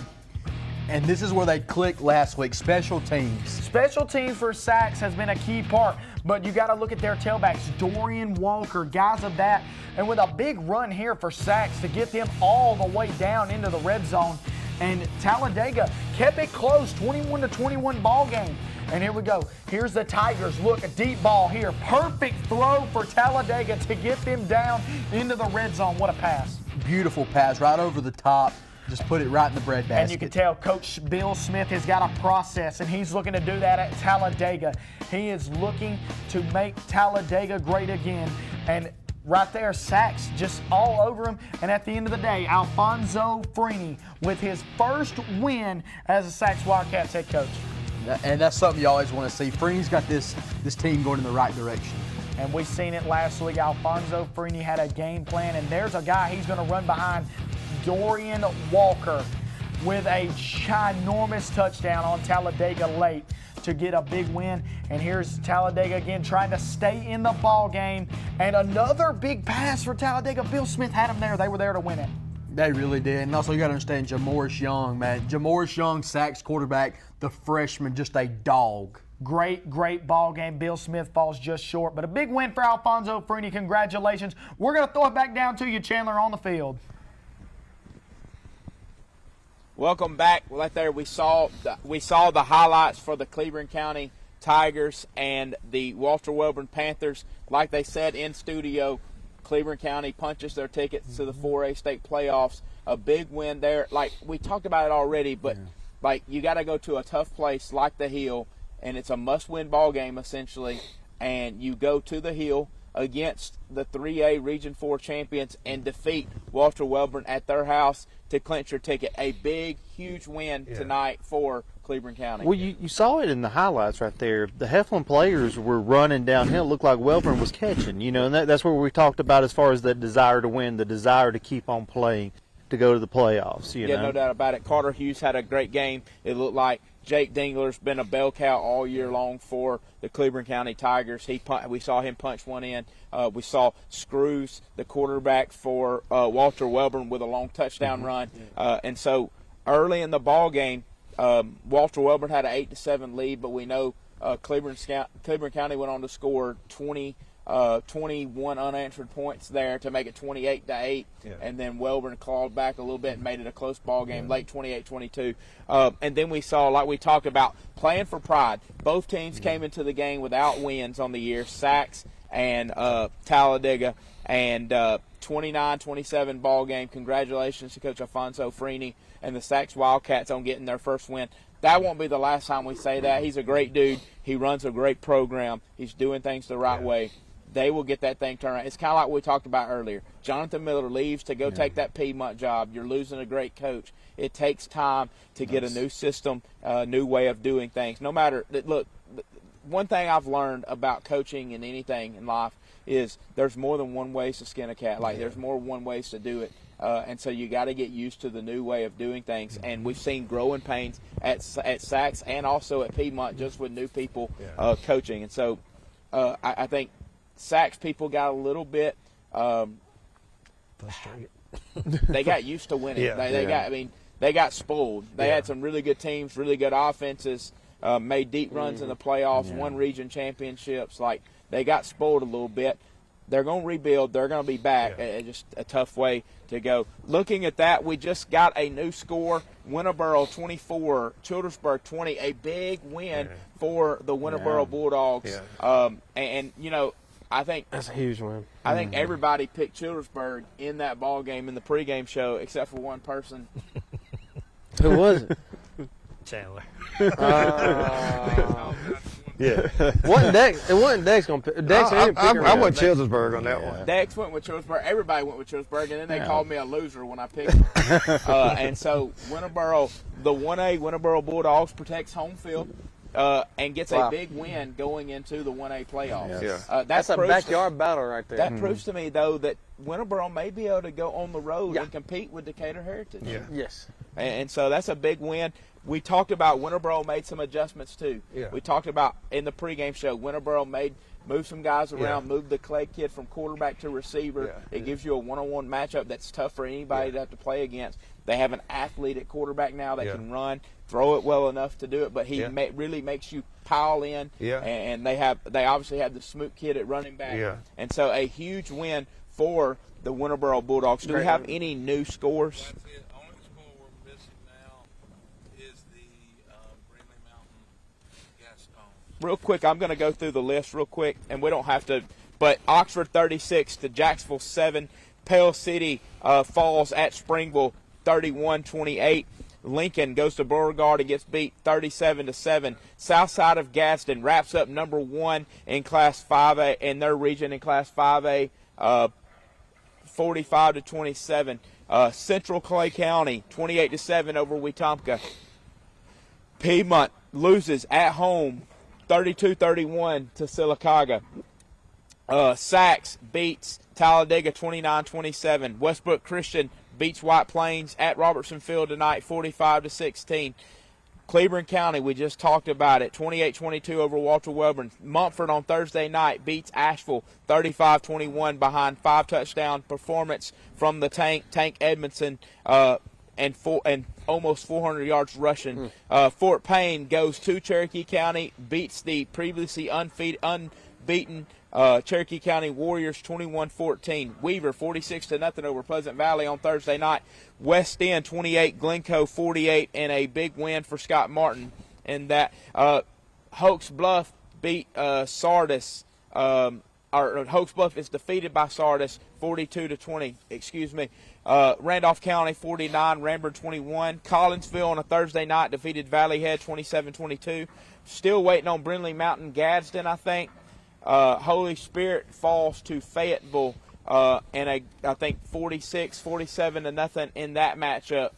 And this is where they clicked last week, special teams. Special teams for Sacs has been a key part, but you got to look at their tailbacks, Dorian Walker, guys of that. And with a big run here for Sacs to get them all the way down into the red zone. And Talladega kept it close, 21-21 ball game. And here we go. Here's the Tigers. Look, a deep ball here. Perfect throw for Talladega to get them down into the red zone. What a pass. Beautiful pass right over the top. Just put it right in the breadbasket. And you can tell Coach Bill Smith has got a process, and he's looking to do that at Talladega. He is looking to make Talladega great again. And right there, Sacs just all over him. And at the end of the day, Alfonso Freeney with his first win as a Sacs Wildcats head coach. And that's something you always want to see. Freeney's got this team going in the right direction. And we seen it last week. Alfonso Freeney had a game plan, and there's a guy he's going to run behind, Dorian Walker, with a ginormous touchdown on Talladega late to get a big win. And here's Talladega again trying to stay in the ball game. And another big pass for Talladega. Bill Smith had them there. They were there to win it. They really did. And also you got to understand Jamorius Young, man. Jamorius Young, Sacs quarterback, the freshman, just a dog. Great ball game. Bill Smith falls just short. But a big win for Alfonso Freeney. Congratulations. We're going to throw it back down to you, Chandler, on the field. Welcome back. Right there, we saw the highlights for the Cleveland County Tigers and the Walter Welborn Panthers. Like they said in studio, Cleveland County punches their tickets to the 4A state playoffs. A big win there. Like we talked about it already, but like you got to go to a tough place like the Hill, and it's a must-win ball game essentially. And you go to the Hill against the 3A Region 4 champions and defeat Walter Welborn at their house to clinch your ticket. A big, huge win tonight for Cleveland County. Well, you saw it in the highlights right there. The Heflin players were running downhill. It looked like Welborn was catching, and that's where we talked about as far as the desire to win, the desire to keep on playing, to go to the playoffs. You know? No doubt about it. Carter Hughes had a great game. It looked like Jake Dingler's been a bell cow all year long for the Cleveland County Tigers. We saw him punch one in. We saw Screws, the quarterback for Walter Welborn, with a long touchdown run. And so early in the ball game, Walter Welborn had an 8-7 lead, but we know Cleveland County went on to score 21 unanswered points there to make it 28-8, and then Welborn clawed back a little bit and made it a close ball game, late 28-22. And then we saw, like we talked about, playing for pride. Both teams came into the game without wins on the year, Sacs and Talladega, and 29-27 ball game. Congratulations to Coach Alfonso Freeney and the Sacs Wildcats on getting their first win. That won't be the last time we say that. He's a great dude. He runs a great program. He's doing things the right way. They will get that thing turned around. It's kind of like we talked about earlier. Jonathan Miller leaves to go take that Piedmont job. You're losing a great coach. It takes time to get a new system, a new way of doing things. No matter – look, one thing I've learned about coaching and anything in life is there's more than one ways to skin a cat. Like there's more than one ways to do it. And so you got to get used to the new way of doing things. And we've seen growing pains at Sacs and also at Piedmont just with new people coaching. And so I think Sacs people got a little bit frustrated. They got used to winning. They got spoiled. They had some really good teams, really good offenses, made deep runs in the playoffs, won region championships. Like they got spoiled a little bit. They're going to rebuild. They're going to be back. Just a tough way to go. Looking at that, we just got a new score. Winterboro 24, Childersburg 20. A big win for the Winterboro Bulldogs. And I think that's a huge win. I think everybody picked Childersburg in that ball game in the pregame show, except for one person. Who was it? Chandler. It wasn't Dex. It wasn't Dex going to pick. Dex I went Childersburg on that one. Dex went with Childersburg. Everybody went with Childersburg, and then they called me a loser when I picked them. And so Winterboro, the 1A Winterboro Bulldogs protects home field. and gets a big win going into the 1A playoffs. Yeah. That's a backyard battle right there. That proves to me, though, that Winterboro may be able to go on the road and compete with Decatur Heritage. Yeah. Yes. And so that's a big win. We talked about Winterboro made some adjustments, too. Yeah. We talked about in the pregame show, Winterboro moved some guys around, moved the Clay kid from quarterback to receiver. It gives you a one-on-one matchup that's tough for anybody to have to play against. They have an athlete at quarterback now that can run, throw it well enough to do it, but he really makes you pile in. Yeah. And they obviously have the Smoot kid at running back. Yeah. And so a huge win for the Winterboro Bulldogs. Do we have any new scores? That's it. Only score we're missing now is the Brindley Mountain Gaston. Real quick, I'm going to go through the list real quick, and we don't have to, but Oxford 36 to Jacksonville 7. Pale City falls at Springville 31-28. Lincoln goes to Beauregard and gets beat 37-7. South side of Gadsden wraps up number 1 in Class 5A in their region in Class 5A, 45-27. Central Clay County 28-7 over Wetumpka. Piedmont loses at home 32-31 to Sylacauga. Sachs beats Talladega 29-27. Westbrook Christian beats White Plains at Robertson Field tonight 45-16. Cleburne County, we just talked about it, 28-22 over Walter Welborn. Mumford on Thursday night beats Asheville 35-21 behind 5-touchdown performance from the Tank Edmondson and almost 400 yards rushing. Fort Payne goes to Cherokee County, beats the previously unbeaten Cherokee County Warriors 21-14. Weaver 46-0 over Pleasant Valley on Thursday night. West End 28, Glencoe 48, and a big win for Scott Martin. And that Hoax Bluff beat Sardis. Hoax Bluff is defeated by Sardis 42-20. Excuse me. Randolph County 49, Ranburne 21. Collinsville on a Thursday night defeated Valley Head 27-22. Still waiting on Brindley Mountain Gadsden, I think. Holy Spirit falls to Fayetteville and I think 46-47 in that matchup.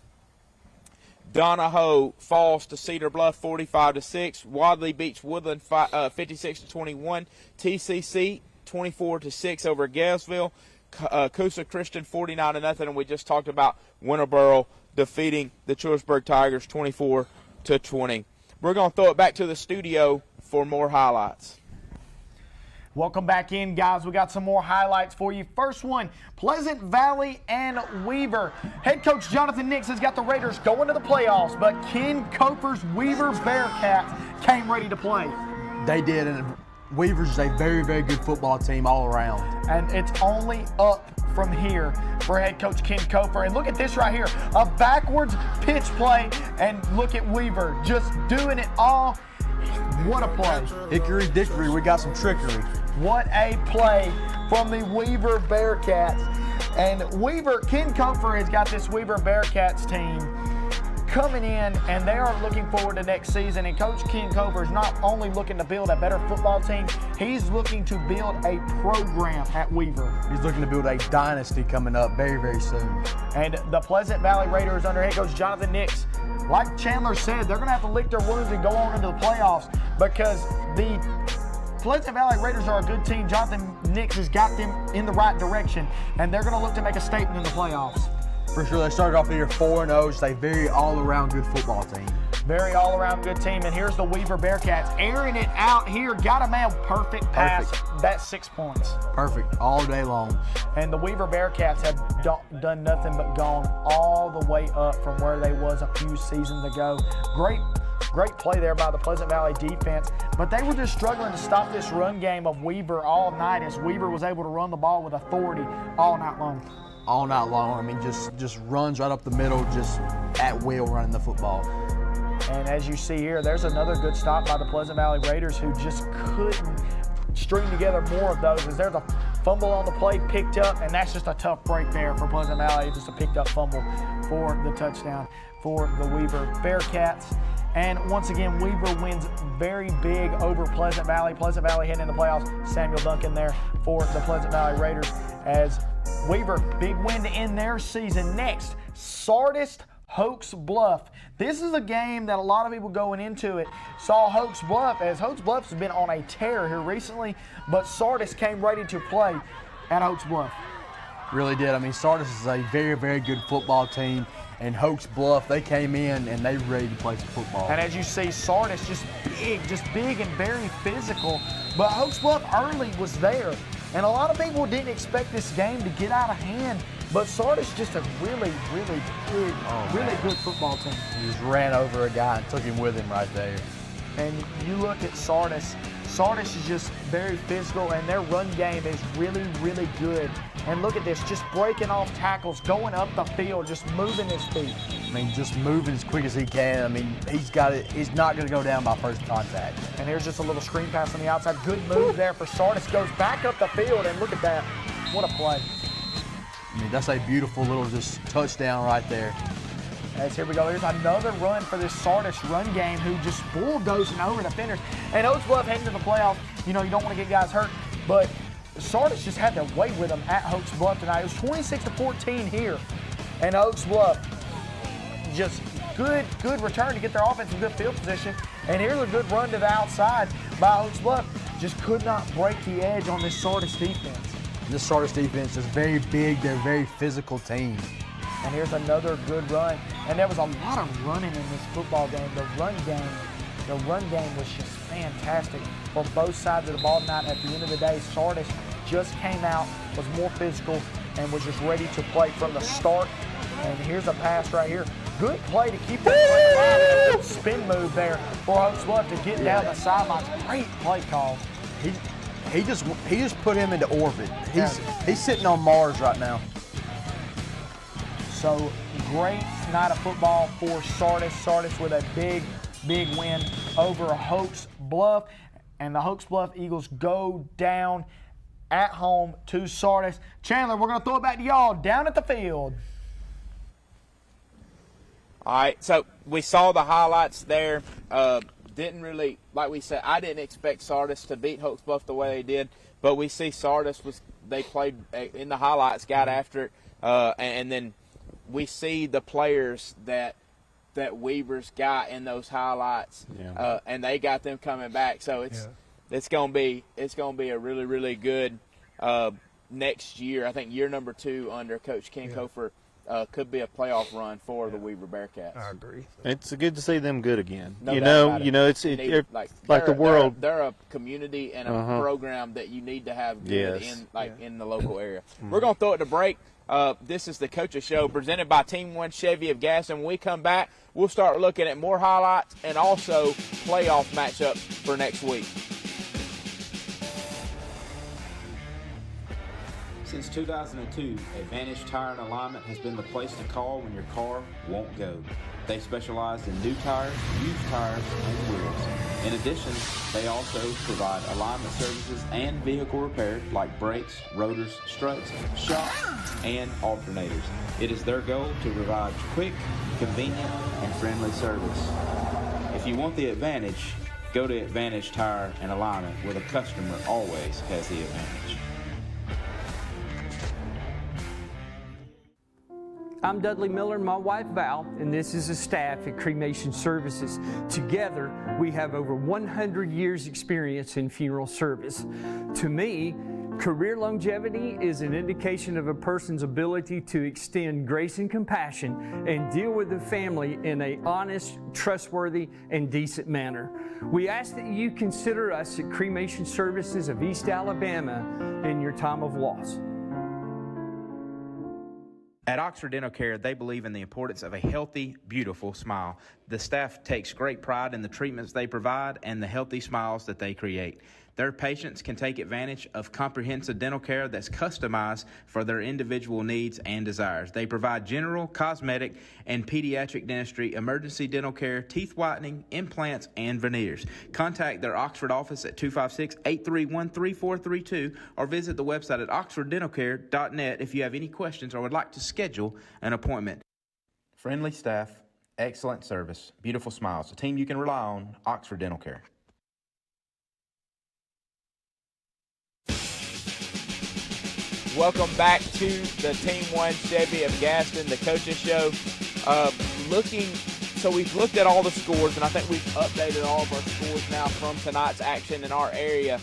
Donahoe falls to Cedar Bluff 45-6. Wadley beats Woodland 56-21. TCC 24-6 over Gaylesville. Coosa Christian 49-0, and we just talked about Winterboro defeating the Childersburg Tigers 24-20. We're going to throw it back to the studio for more highlights. Welcome back in, guys. We got some more highlights for you. First one, Pleasant Valley and Weaver. Head coach Jonathan Nix has got the Raiders going to the playoffs, but Ken Kofer's Weaver Bearcats came ready to play. They did, and Weaver's is a very, very good football team all around. And it's only up from here for head coach Ken Kofer. And look at this right here, a backwards pitch play, and look at Weaver just doing it all. What a play. Hickory dickory, we got some trickery. What a play from the Weaver Bearcats. And Ken Kofer has got this Weaver Bearcats team coming in, and they are looking forward to next season. And Coach Ken Kofer is not only looking to build a better football team, he's looking to build a program at Weaver. He's looking to build a dynasty coming up very, very soon. And the Pleasant Valley Raiders under head coach Jonathan Nix, like Chandler said, they're going to have to lick their wounds and go on into the playoffs because the Pleasant Valley Raiders are a good team. Jonathan Nix has got them in the right direction, and they're going to look to make a statement in the playoffs. For sure, they started off the year 4-0, just a very all-around good football team. Very all-around good team, and here's the Weaver Bearcats airing it out here. Got a man, perfect pass. That's 6 points. Perfect, all day long. And the Weaver Bearcats have done nothing but gone all the way up from where they was a few seasons ago. Great play there by the Pleasant Valley defense, but they were just struggling to stop this run game of Weaver all night as Weaver was able to run the ball with authority all night long. All night long. I mean, just runs right up the middle, just at will running the football. And as you see here, there's another good stop by the Pleasant Valley Raiders who just couldn't string together more of those as there's a fumble on the play picked up, and that's just a tough break there for Pleasant Valley, just a picked up fumble for the touchdown for the Weaver Bearcats. And once again, Weaver wins very big over Pleasant Valley. Pleasant Valley heading in the playoffs. Samuel Duncan there for the Pleasant Valley Raiders as Weaver, big win to end their season. Next, Sardis Hoax Bluff. This is a game that a lot of people going into it saw Hoax Bluff, as Hoax Bluff has been on a tear here recently, but Sardis came ready to play at Hoax Bluff. Really did. I mean, Sardis is a very, very good football team, and Hoax Bluff, they came in and they ready to play some football. And as you see, Sardis just big and very physical, but Hoax Bluff early was there, and a lot of people didn't expect this game to get out of hand. But Sardis just a really, really good, good football team. He just ran over a guy and took him with him right there. And you look at Sardis. Sardis is just very physical, and their run game is really, really good. And look at this, just breaking off tackles, going up the field, just moving his feet. I mean, just moving as quick as he can. I mean, he's got it. He's not going to go down by first contact. And here's just a little screen pass on the outside. Good move there for Sardis. Goes back up the field, and look at that. What a play. I mean, that's a beautiful little just touchdown right there. As here we go. Here's another run for this Sardis run game, who just bulldozing over defenders. And Oaks Bluff heading to the playoffs. You know, you don't want to get guys hurt, but Sardis just had their way with them at Oaks Bluff tonight. It was 26-14 here, and Oaks Bluff just good return to get their offense in good field position. And here's a good run to the outside by Oaks Bluff. Just could not break the edge on this Sardis defense. This Sardis defense is very big. They're a very physical team. And here's another good run. And there was a lot of running in this football game. The run game was just fantastic for both sides of the ball tonight. At the end of the day, Sardis just came out, was more physical, and was just ready to play from the start. And here's a pass right here. Good play to keep that play alive, and a good spin move there for Oaks Bluff to get down the sidelines. Great play call. He just put him into orbit. He's sitting on Mars right now. So great night of football for Sardis. Sardis with a big win over Hoax Bluff. And the Hoax Bluff Eagles go down at home to Sardis. Chandler, we're going to throw it back to y'all down at the field. All right, so we saw the highlights there. Didn't really, like we said, I didn't expect Sardis to beat Hoax Bluff the way they did, but we see Sardis they played in the highlights, got after it, and then we see the players that Weaver's got in those highlights, and they got them coming back. So it's gonna be a really, really good next year. I think year number 2 under Coach Ken Kofer. Could be a playoff run for the Weaver Bearcats. I agree. It's good to see them good again. No you doubt know, about it. it's like the world. They're a community and a program that you need to have good in the local area. We're gonna throw it to break. This is the Coaches Show presented by Team 1 Chevy of Gaston. When we come back, we'll start looking at more highlights and also playoff matchups for next week. Since 2002, Advantage Tire and Alignment has been the place to call when your car won't go. They specialize in new tires, used tires, and wheels. In addition, they also provide alignment services and vehicle repair like brakes, rotors, struts, shocks, and alternators. It is their goal to provide quick, convenient, and friendly service. If you want the advantage, go to Advantage Tire and Alignment, where the customer always has the advantage. I'm Dudley Miller and my wife Val, and this is the staff at Cremation Services. Together, we have over 100 years experience in funeral service. To me, career longevity is an indication of a person's ability to extend grace and compassion and deal with the family in an honest, trustworthy, and decent manner. We ask that you consider us at Cremation Services of East Alabama in your time of loss. At Oxford Dental Care, they believe in the importance of a healthy, beautiful smile. The staff takes great pride in the treatments they provide and the healthy smiles that they create. Their patients can take advantage of comprehensive dental care that's customized for their individual needs and desires. They provide general, cosmetic, and pediatric dentistry, emergency dental care, teeth whitening, implants, and veneers. Contact their Oxford office at 256-831-3432 or visit the website at oxforddentalcare.net if you have any questions or would like to schedule an appointment. Friendly staff, excellent service, beautiful smiles. A team you can rely on, Oxford Dental Care. Welcome back to the Team 1 Chevy of Gaston, the Coaches Show. So we've looked at all the scores, and I think we've updated all of our scores now from tonight's action in our area.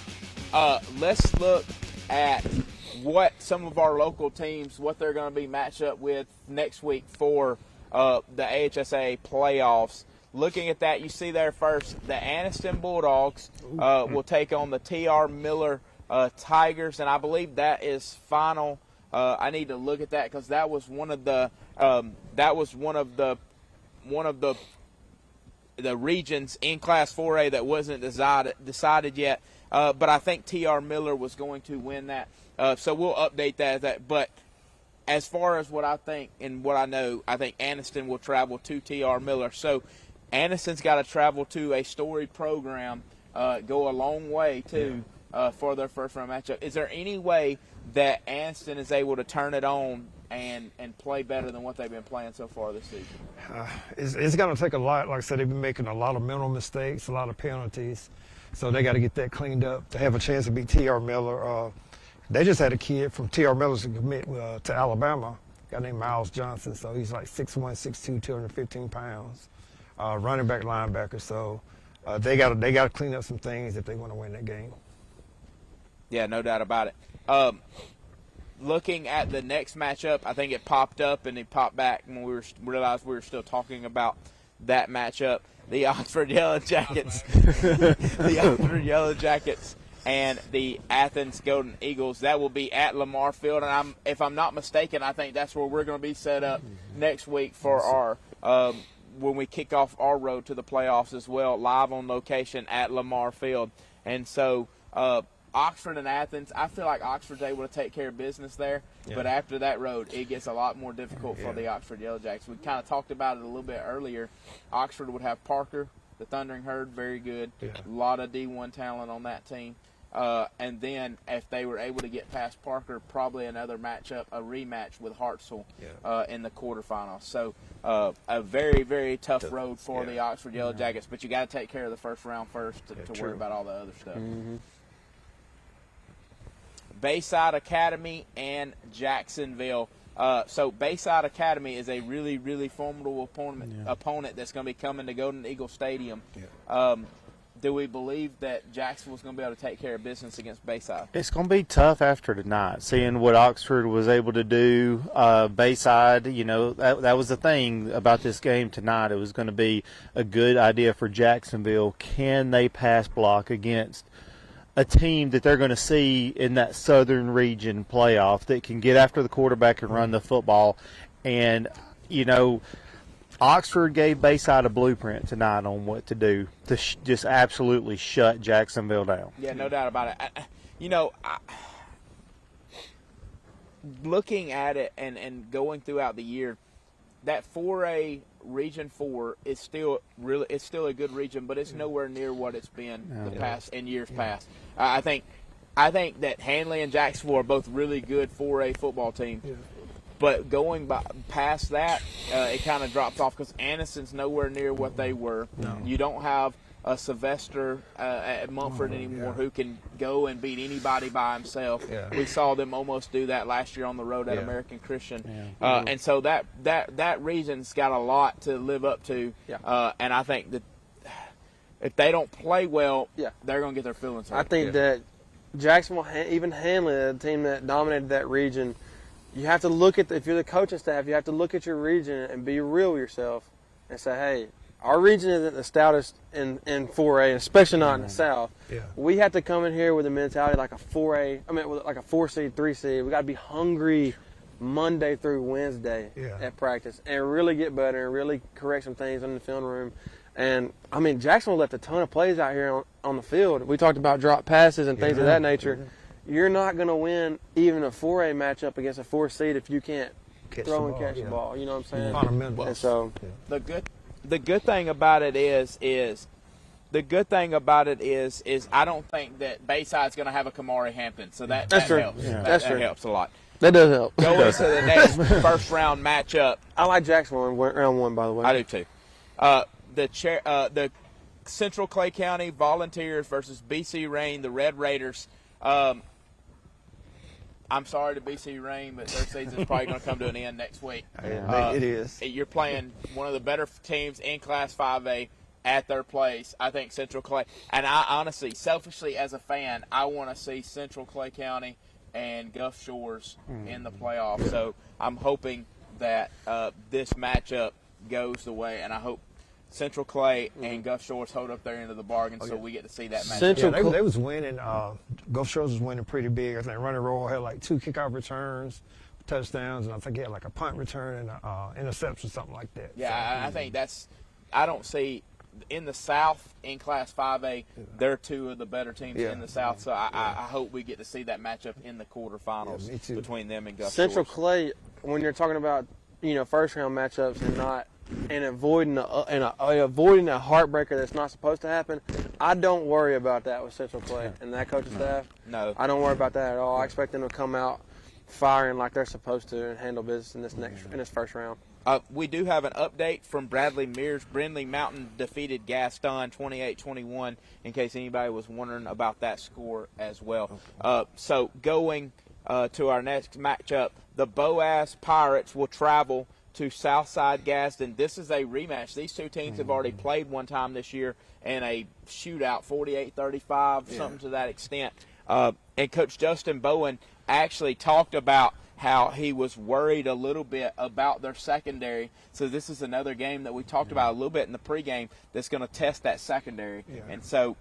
Let's look at what some of our local teams, what they're going to be matched up with next week for the AHSA playoffs. Looking at that, you see there first, the Anniston Bulldogs will take on the T.R. Miller Tigers, and I believe that is final. I need to look at that because that was one of the regions in Class 4A that wasn't decided yet. But I think T.R. Miller was going to win that. So we'll update that. But as far as what I think and what I know, I think Anniston will travel to T.R. Miller. So Anniston's got to travel to a Story program, go a long way, too, for their first-round matchup. Is there any way that Anniston is able to turn it on and play better than what they've been playing so far this season? It's going to take a lot. Like I said, they've been making a lot of mental mistakes, a lot of penalties. So they got to get that cleaned up to have a chance to beat T.R. Miller. They just had a kid from T.R. Miller to commit to Alabama, a guy named Miles Johnson. So he's like 6'1", 6'2", 215 pounds, running back, linebacker. So they got to clean up some things if they want to win that game. Yeah, no doubt about it. Looking at the next matchup, I think it popped up and it popped back when we realized we were still talking about that matchup. The Oxford Yellow Jackets, and the Athens Golden Eagles. That will be at Lamar Field, and if I'm not mistaken, I think that's where we're going to be set up next week for our when we kick off our road to the playoffs as well, live on location at Lamar Field. And so Oxford and Athens, I feel like Oxford's able to take care of business there, but after that road, it gets a lot more difficult for the Oxford Yellow Jackets. We kind of talked about it a little bit earlier. Oxford would have Parker, the Thundering Herd, very good. A lot of D1 talent on that team. And then if they were able to get past Parker, probably another matchup, a rematch with Hartselle in the quarterfinals. So a very, very tough road for the Oxford Yellow Jackets, but you got to take care of the first round first to worry about all the other stuff. Bayside Academy and Jacksonville. So Bayside Academy is a really, really formidable opponent that's going to be coming to Golden Eagle Stadium. Do we believe that Jacksonville's going to be able to take care of business against Bayside? It's going to be tough after tonight, seeing what Oxford was able to do. Bayside, you know, that was the thing about this game tonight. It was going to be a good idea for Jacksonville. Can they pass block against a team that they're going to see in that Southern Region playoff that can get after the quarterback and run the football? And, you know, Oxford gave Bayside a blueprint tonight on what to do to just absolutely shut Jacksonville down. Yeah, no doubt about it. Looking at it and going throughout the year, that 4A Region 4 is still a good region, but it's nowhere near what it's been in years past. I think that Hanley and Jacksonville are both really good 4A football teams. Yeah. But going past that, it kind of drops off because Anniston's nowhere near what they were. No. You don't have a Sylvester at Mumford anymore who can go and beat anybody by himself. Yeah. We saw them almost do that last year on the road at American Christian. Yeah. And so that region's got a lot to live up to. Yeah. And I think that if they don't play well, they're going to get their feelings hurt. I think that Jacksonville, even Hanley, the team that dominated that region, you have to look at, if you're the coaching staff, you have to look at your region and be real with yourself and say, hey, our region isn't the stoutest in 4A, especially not in the South. Yeah. We have to come in here with a mentality like a 4A, like a 4 seed, 3 seed. We got to be hungry Monday through Wednesday at practice and really get better and really correct some things in the film room. And, Jacksonville left a ton of plays out here on the field. We talked about drop passes and things of that nature. Yeah. You're not going to win even a 4A matchup against a 4 seed if you can't throw and catch the ball. You know what I'm saying? And so the good thing about it is I don't think that Bayside's going to have a Kamari Hampton, so that helps. Yeah. That helps a lot. That does help. Going to the next first round matchup. I like Jacksonville in round 1, by the way. I do too. The Central Clay County Volunteers versus BC Rain, the Red Raiders. I'm sorry to BC Rain, but their season's probably going to come to an end next week. It is. You're playing one of the better teams in Class 5A at their place. I think Central Clay, and I honestly, selfishly as a fan, I want to see Central Clay County and Gulf Shores in the playoffs. So I'm hoping that this matchup goes the way, and I hope Central Clay and Gulf Shores hold up their end of the bargain, so we get to see that matchup. They was winning. Gulf Shores was winning pretty big. I think Running Royal had like 2 kickoff returns, touchdowns, and I think he had like a punt return and interception, something like that. Yeah, I think I don't see in the South in Class 5A, they're 2 of the better teams in the South. So I hope we get to see that matchup in the quarterfinals between them and Gulf Central Shores. Clay, when you're talking about first round matchups and avoiding a heartbreaker that's not supposed to happen, I don't worry about that with Central Clay and that coaching staff. No, I don't worry about that at all. I expect them to come out firing like they're supposed to and handle business in this first round. We do have an update from Bradley Mears. Brindley Mountain defeated Gaston 28-21, in case anybody was wondering about that score as well. So going to our next matchup, the Boaz Pirates will travel to Southside Gaston. This is a rematch. These two teams have already played one time this year in a shootout, 48-35, something to that extent. And Coach Justin Bowen actually talked about how he was worried a little bit about their secondary. So this is another game that we talked about a little bit in the pregame that's going to test that secondary. And so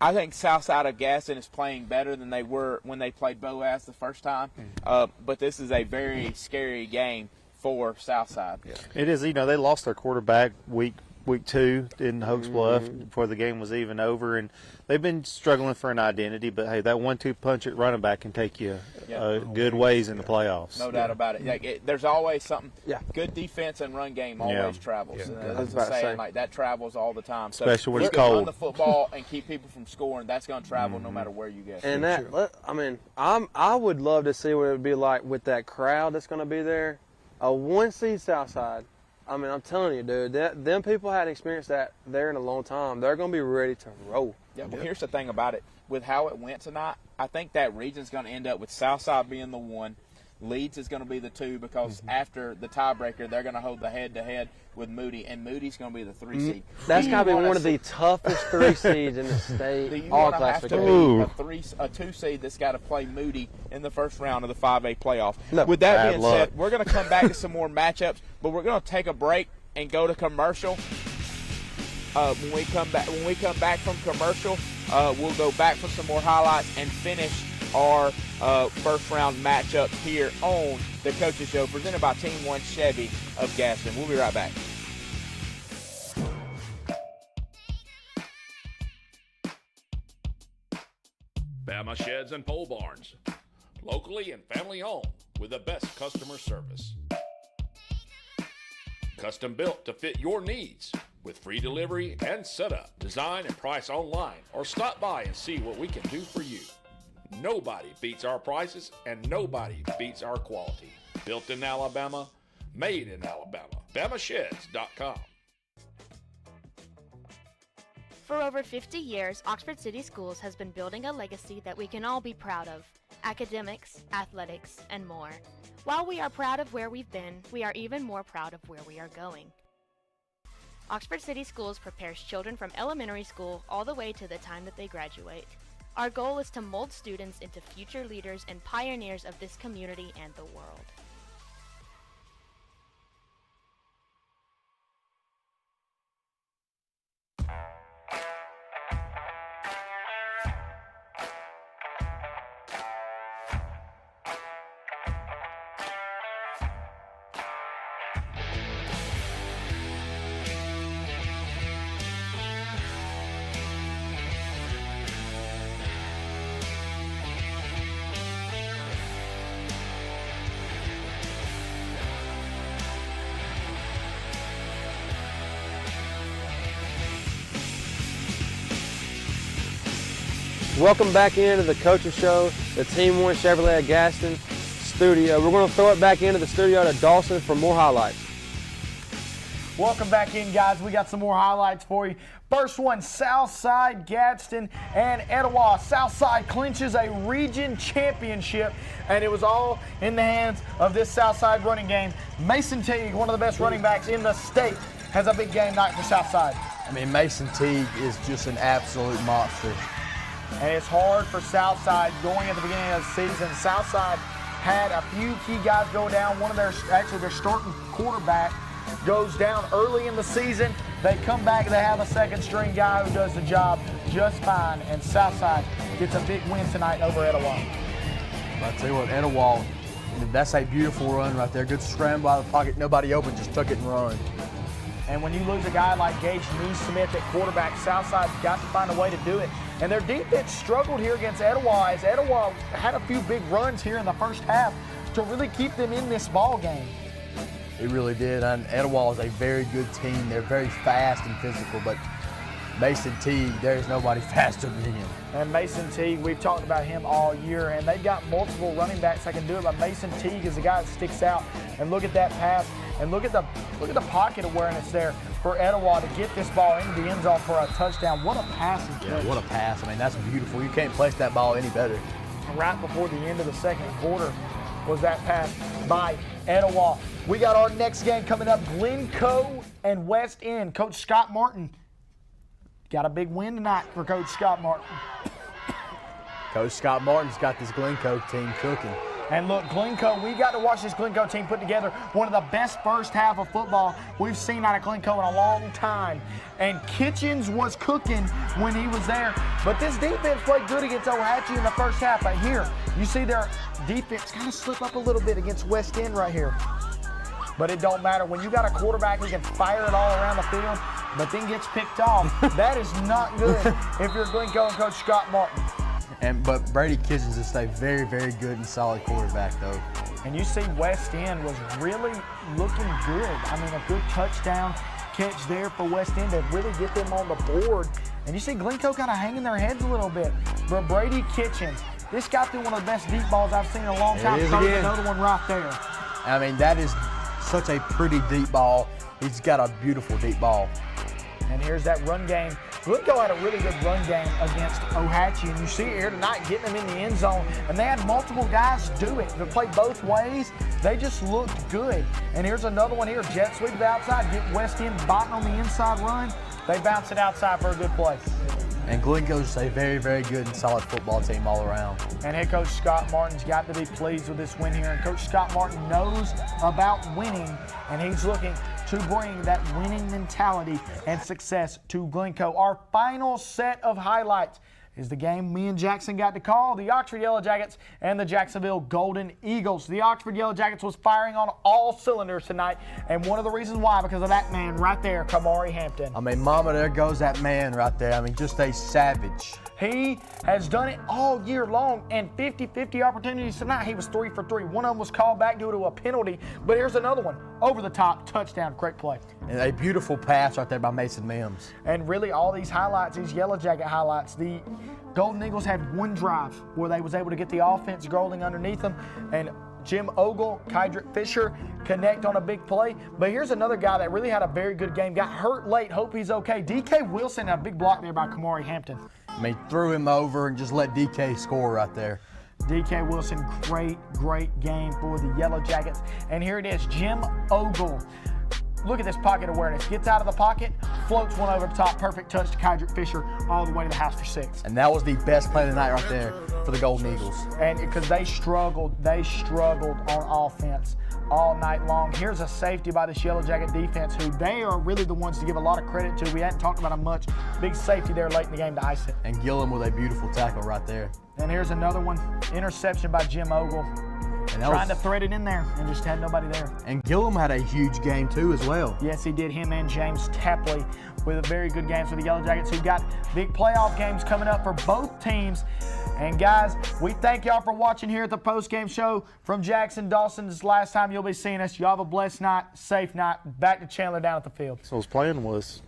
I think Southside of Gaston is playing better than they were when they played Boaz the first time. But this is a very scary game for Southside. It is. They lost their quarterback week 2 in Hoax Bluff before the game was even over, and they've been struggling for an identity. But hey, that 1-2 punch at running back can take you good ways in the playoffs. No doubt about it. There's always something. Good defense and run game always travels. That's what I'm saying. Like that travels all the time. So especially when it's cold. Run cold. the football and keep people from scoring. That's going to travel no matter where you go. And I would love to see what it would be like with that crowd that's going to be there. A 1-seed Southside. I'm telling you, dude, them people hadn't experienced that there in a long time. They're going to be ready to roll. Yeah, well, here's the thing about it. With how it went tonight, I think that region's going to end up with Southside being the 1. Leeds is going to be the 2 because after the tiebreaker, they're going to hold the head-to-head with Moody, and Moody's going to be the 3 seed. That's got to be one of the toughest 3 seeds in the state. Do you all want to have to be a 2 seed that's got to play Moody in the first round of the 5A playoff? No. With that being said, we're going to come back to some more matchups, but we're going to take a break and go to commercial. When we come back from commercial, we'll go back for some more highlights and finish our first round matchup here on the Coaches Show, presented by Team 1 Chevy of Gaston. We'll be right back. Bama Sheds and Pole Barns, locally and family owned with the best customer service. Custom built to fit your needs with free delivery and setup. Design and price online or stop by and see what we can do for you. Nobody beats our prices and nobody beats our quality. Built in Alabama, made in Alabama. BamaSheds.com. For over 50 years, Oxford City Schools has been building a legacy that we can all be proud of. Academics, athletics, and more. While we are proud of where we've been, we are even more proud of where we are going. Oxford City Schools prepares children from elementary school all the way to the time that they graduate. Our goal is to mold students into future leaders and pioneers of this community and the world. Welcome back into the Coaches Show, the Team 1 Chevrolet Gaston studio. We're going to throw it back into the studio to Dawson for more highlights. Welcome back in, guys. We got some more highlights for you. First one, Southside, Gadsden, and Etowah. Southside clinches a region championship, and it was all in the hands of this Southside running game. Mason Teague, one of the best running backs in the state, has a big game night for Southside. I mean, Mason Teague is just an absolute monster. And it's hard for Southside going at the beginning of the season. Southside had a few key guys go down. One of their starting quarterback goes down early in the season. They come back and they have a second string guy who does the job just fine. And Southside gets a big win tonight over Etowah. I tell you what, Etowah, that's a beautiful run right there. Good scramble out of the pocket. Nobody open, just took it and run. And when you lose a guy like Gage Neesmith at quarterback, Southside's got to find a way to do it. And their defense struggled here against Etowah, as Etowah had a few big runs here in the first half to really keep them in this ball game. It really did. And Etowah is a very good team. They're very fast and physical, but Mason Teague, there's nobody faster than him. And Mason Teague, we've talked about him all year, and they've got multiple running backs that can do it, but Mason Teague is the guy that sticks out. And look at that pass, and look at the pocket awareness there for Etowah to get this ball into the end zone for a touchdown. What a pass he Yeah, what a pass. I mean, that's beautiful. You can't place that ball any better. Right before the end of the second quarter was that pass by Etowah. We got our next game coming up, Glencoe and West End. Coach Scott Martin got a big win tonight for Coach Scott Martin. Coach Scott Martin's got this Glencoe team cooking. And look, Glencoe, we got to watch this Glencoe team put together one of the best first half of football we've seen out of Glencoe in a long time. And Kitchens was cooking when he was there. But this defense played good against Ohatchee in the first half. But here, you see their defense kind of slip up a little bit against West End right here. But it don't matter. When you got a quarterback who can fire it all around the field, but then gets picked off, that is not good if you're Glencoe and Coach Scott Martin. But Brady Kitchens is a very, very good and solid quarterback, though. And you see West End was really looking good. I mean, a good touchdown catch there for West End to really get them on the board. And you see Glencoe kind of hanging their heads a little bit. But Brady Kitchens, this guy threw one of the best deep balls I've seen in a long time. Another one right there. I mean, that is such a pretty deep ball. He's got a beautiful deep ball. And here's that run game. Glencoe had a really good run game against Ohatchee, and you see it here tonight, getting them in the end zone. And they had multiple guys do it. They played both ways. They just looked good. And here's another one here. Jet sweep to the outside, get West End biting on the inside run. They bounce it outside for a good play. And Glencoe's a very, very good and solid football team all around. And head coach Scott Martin's got to be pleased with this win here. And Coach Scott Martin knows about winning, and he's looking to bring that winning mentality and success to Glencoe. Our final set of highlights is the game me and Jackson got to call, the Oxford Yellow Jackets and the Jacksonville Golden Eagles. The Oxford Yellow Jackets was firing on all cylinders tonight, and one of the reasons why, because of that man right there, Kamari Hampton. I mean, mama, there goes that man right there. I mean, just a savage. He has done it all year long, and 50-50 opportunities tonight. He was 3 for 3. One of them was called back due to a penalty, but here's another one. Over the top, touchdown, great play. And a beautiful pass right there by Mason Mims. And really all these highlights, these Yellow Jacket highlights, the Golden Eagles had one drive where they was able to get the offense rolling underneath them, and Jim Ogle, Kydrick Fisher connect on a big play. But here's another guy that really had a very good game. Got hurt late. Hope he's okay. DK Wilson had a big block there by Kamari Hampton. I mean, threw him over and just let DK score right there. DK Wilson, great game for the Yellow Jackets. And here it is, Jim Ogle. Look at this pocket awareness. Gets out of the pocket, floats one over the top. Perfect touch to Kydrick Fisher all the way to the house for 6. And that was the best play of the night right there for the Golden Eagles. And because they struggled on offense all night long. Here's a safety by this Yellow Jacket defense, who they are really the ones to give a lot of credit to. We hadn't talked about them much. Big safety there late in the game to ice it. And Gillum with a beautiful tackle right there. And here's another one. Interception by Jim Ogle. Trying to thread it in there and just had nobody there. And Gillum had a huge game too as well. Yes, he did. Him and James Tapley with a very good game for the Yellow Jackets, who got big playoff games coming up for both teams. And guys, we thank y'all for watching here at the post-game show from Jackson Dawson. This is the last time you'll be seeing us. Y'all have a blessed night, safe night. Back to Chandler down at the field. So his plan was.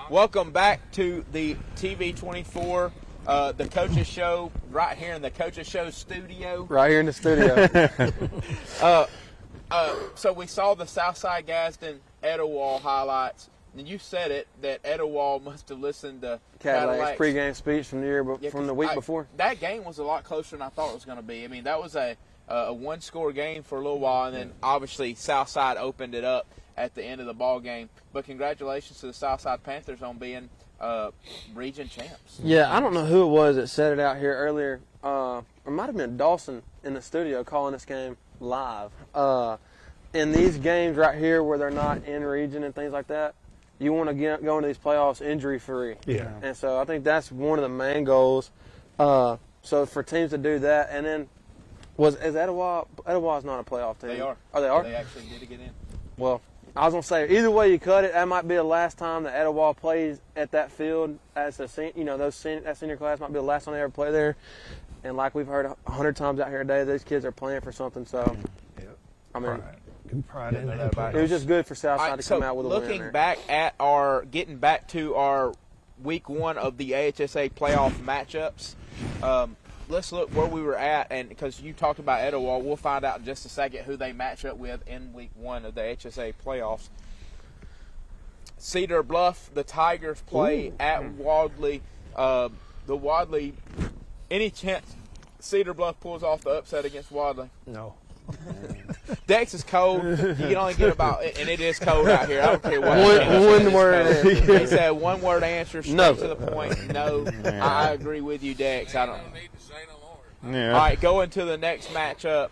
Welcome back to the TV24. The Coaches Show, right here in the Coaches Show studio. Right here in the studio. So we saw the Southside Gadsden Etowah highlights, and you said it that Etowah must have listened to Cadillac's pregame speech from the week before. That game was a lot closer than I thought it was going to be. I mean, that was a one-score game for a little while, and then obviously Southside opened it up at the end of the ball game. But congratulations to the Southside Panthers on being region champs. Yeah, I don't know who it was that said it out here earlier. It might have been Dawson in the studio calling this game live. In these games right here where they're not in region and things like that, you want to go into these playoffs injury-free. Yeah. And so I think that's one of the main goals. So for teams to do that, and then is Etowah's not a playoff team? They are. Oh, they are? They actually did get in. Well, I was going to say, either way you cut it, that might be the last time that Etowah plays at that field as that senior class might be the last time they ever play there. And like we've heard 100 times out here today, these kids are playing for something. So, I mean, it was just good for Southside to come out with a win. Looking back at getting back to our week 1 of the AHSA playoff matchups, let's look where we were at, and because you talked about Etowah, we'll find out in just a second who they match up with in week 1 of the HSA playoffs. Cedar Bluff, the Tigers play at Wadley. The Wadley, any chance Cedar Bluff pulls off the upset against Wadley? No. Dex is cold. You can only get about, and it is cold out here. I don't care what. One word. He said one word answer, straight to the point. No, I agree with you, Dex. I don't. Yeah. All right, going to the next matchup.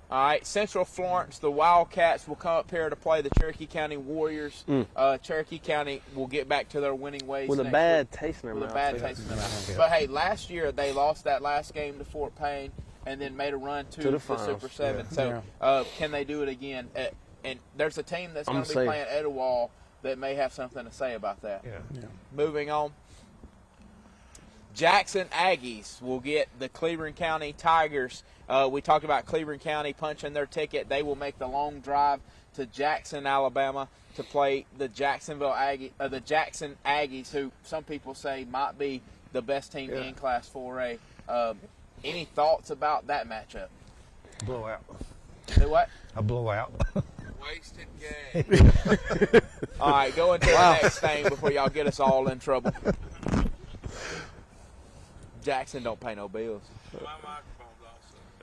All right, Central Florence, the Wildcats will come up here to play the Cherokee County Warriors. Cherokee County will get back to their winning ways with a bad taste in their mouth. With a bad taste in their mouth. But hey, last year they lost that last game to Fort Payne and then made a run to the Super 7. So can they do it again? And there's a team that's going to be playing Etowah that may have something to say about that. Moving on. Jackson Aggies will get the Cleveland County Tigers. We talked about Cleveland County punching their ticket. They will make the long drive to Jackson, Alabama, to play the Jackson Aggies, who some people say might be the best team in Class 4A. Any thoughts about that matchup? Blowout. Do what? A blowout. Wasted game. All right, go into the next thing before y'all get us all in trouble. Jackson don't pay no bills.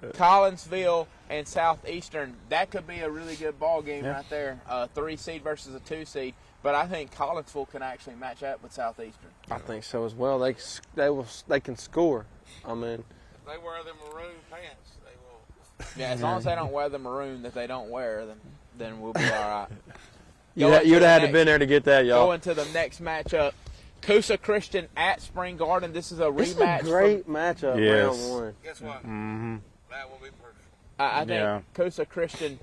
Collinsville and Southeastern, that could be a really good ball game right there. 3 seed versus a 2 seed. But I think Collinsville can actually match up with Southeastern. I think so as well. They can score. I mean, if they wear the maroon pants, they will. Yeah, as long as they don't wear the maroon that they don't wear, then we'll be all right. You'd have had to been there to get that, y'all. Going to the next matchup. Coosa Christian at Spring Garden. This is a rematch. This is a great matchup, round 1. Guess what? That will be perfect. I think Coosa Christian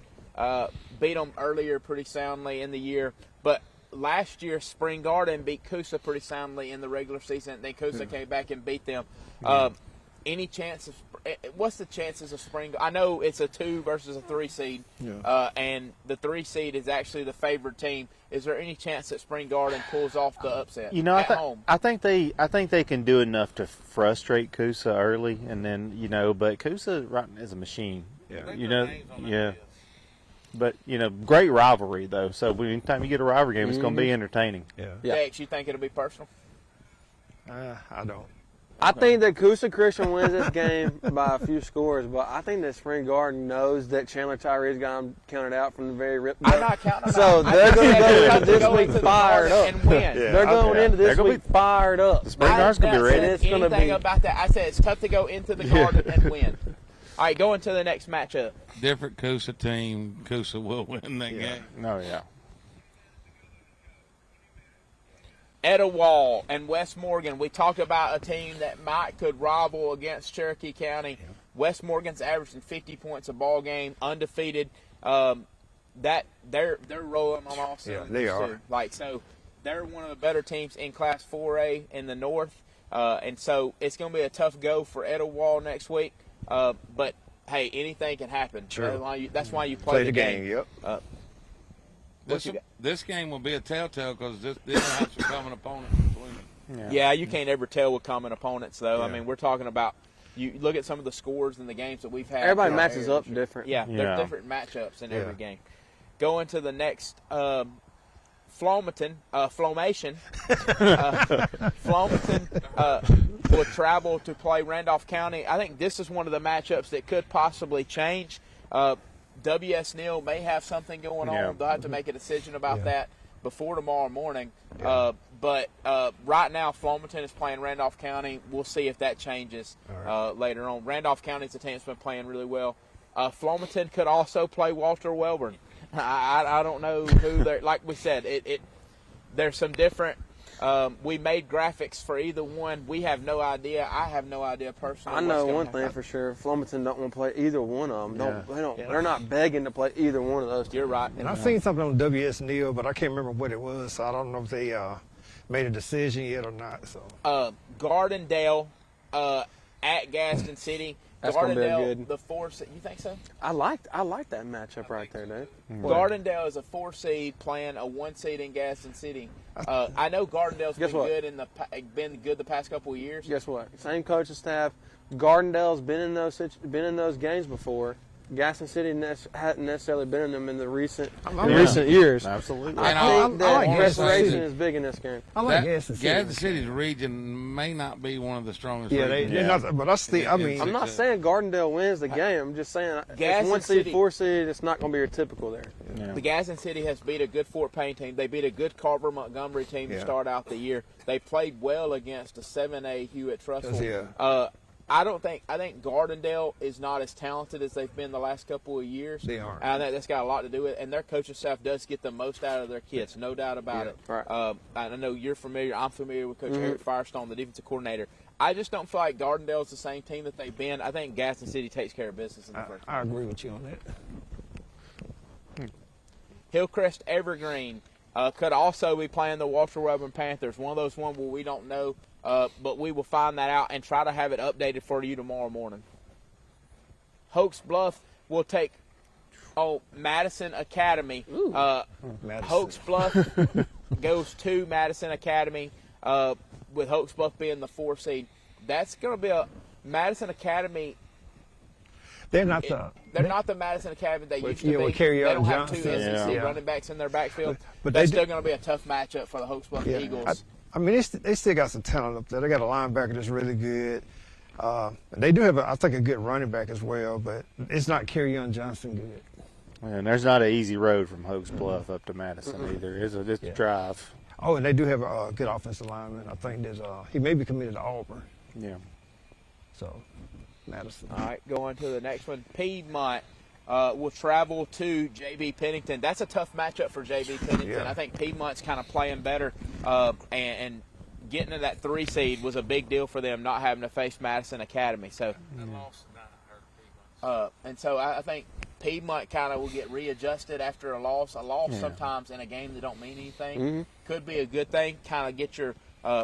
beat them earlier pretty soundly in the year, but last year Spring Garden beat Coosa pretty soundly in the regular season. Then Coosa came back and beat them. Any chance of what's the chances of Spring? I know it's a 2 versus a 3 seed, and the 3 seed is actually the favored team. Is there any chance that Spring Garden pulls off the upset at home? I think they can do enough to frustrate Coosa early, and then but Coosa is a machine. But great rivalry though. So anytime you get a rivalry game, it's going to be entertaining. Dex, you think it'll be personal? I don't. I think that Coosa Christian wins this game by a few scores, but I think that Spring Garden knows that Chandler Tyrese got them counted out from the very rip. I'm not counting them so out. They're going to go into this week fired up. And win. They're going into this week fired up. Spring Garden's going to be ready. It's anything about that. I said it's tough to go into the Garden and win. All right, going to the next matchup. Different Coosa team. Coosa will win that game. Oh, yeah. Etowah and West Morgan. We talked about a team that could rival against Cherokee County. West Morgan's averaging 50 points a ball game, undefeated. That they're rolling on all cylinders. Yeah, they are. So they're one of the better teams in Class 4A in the North, and so it's going to be a tough go for Etowah next week. But hey, anything can happen. Sure. That's why you play the game. Yep. This game will be a telltale because this has some common opponents between them. Yeah, you can't ever tell with common opponents, though. I mean, we're talking about You look at some of the scores in the games that we've had. Everybody matches up different. Yeah, there's different matchups in every game. Going to the next Flomation. Flomaton will travel to play Randolph County. I think this is one of the matchups that could possibly change. W.S. Neal may have something going on. They'll have to make a decision about that before tomorrow morning. But right now, Flomaton is playing Randolph County. We'll see if that changes later on. Randolph County's a team that's been playing really well. Flomaton could also play Walter Welborn. I don't know who they're. Like we said, there's some different. We made graphics for either one. We have no idea. I have no idea personally. I know one thing for sure. Flomaton don't want to play either one of them. They're not begging to play either one of those two. You're right. And I've seen something on W.S. Neal, but I can't remember what it was, so I don't know if they made a decision yet or not. So Gardendale at Gaston City. That's gonna be Gardendale, good. the 4 seed. You think so? I like that matchup right there, Dave. Gardendale is a 4 seed playing a 1 seed in Gaston City. I know Gardendale's been good the past couple of years. Guess what? Same coaching staff. Gardendale's been in those games before. Gaston City hadn't necessarily been in them in the recent years. Absolutely. I think that restoration is big in this game. I like Gaston City. Gaston City's region may not be one of the strongest. They're not, but I'm not saying Gardendale wins the game. I'm just saying it's 1 seed, 4 seed. It's not going to be your typical there. The Gaston City has beat a good Fort Payne team. They beat a good Carver Montgomery team to start out the year. They played well against a 7A Hewitt Trussville. I think Gardendale is not as talented as they've been the last couple of years. They are. And I think that's got a lot to do with it. And their coaching staff does get the most out of their kids, no doubt about it. Right. I know you're familiar. I'm familiar with Coach Eric Firestone, the defensive coordinator. I just don't feel like Gardendale is the same team that they've been. I think Gaston City takes care of business in the first. I agree with you on that. Hillcrest Evergreen could also be playing the Walter Welborn Panthers. One of those ones where we don't know. But we will find that out and try to have it updated for you tomorrow morning. Hoax Bluff will take Madison Academy. Madison. Hoax Bluff goes to Madison Academy with Hoax Bluff being the 4 seed. That's going to be a Madison Academy. They're not the Madison Academy they used to be. They don't have 2 SEC running backs in their backfield. But that's still going to be a tough matchup for the Hoax Bluff Eagles. I mean, they still got some talent up there. They got a linebacker that's really good. They do have, I think, a good running back as well, but it's not Kerryon Johnson good. And there's not an easy road from Hoax Bluff up to Madison either. It's a drive. Oh, and they do have a good offensive lineman. I think there's he may be committed to Auburn. Yeah. So, Madison. All right, going to the next one. Piedmont will travel to J.B. Pennington. That's a tough matchup for J.B. Pennington. I think Piedmont's kind of playing better, and getting to that 3 seed was a big deal for them, not having to face Madison Academy. So, and so I think Piedmont kind of will get readjusted after a loss. A loss sometimes in a game that don't mean anything could be a good thing. Kind of get your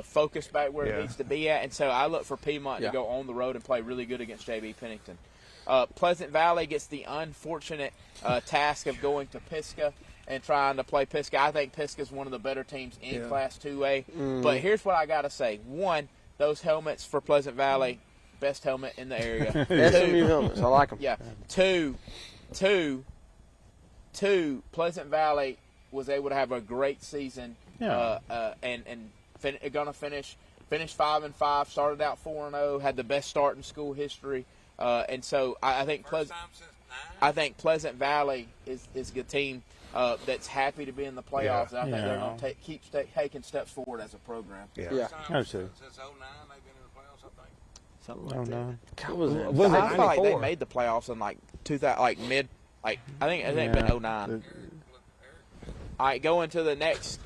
focus back where it needs to be at. And so I look for Piedmont to go on the road and play really good against J.B. Pennington. Pleasant Valley gets the unfortunate task of going to Pisgah and trying to play Pisgah. I think Pisgah is one of the better teams in Class 2A. But here's what I got to say. 1, those helmets for Pleasant Valley, best helmet in the area. SMU helmets, I like them. Yeah. 2, Pleasant Valley was able to have a great season and going to finish 5-5, started out 4-0, had the best start in school history. And so I think Pleasant Valley is a team that's happy to be in the playoffs. I think they're going to keep taking steps forward as a program. Yeah. Since 09, they've been in the playoffs, I think. Something like that. I feel like they made the playoffs in like 2000, I think it been 09. All right, going to the next.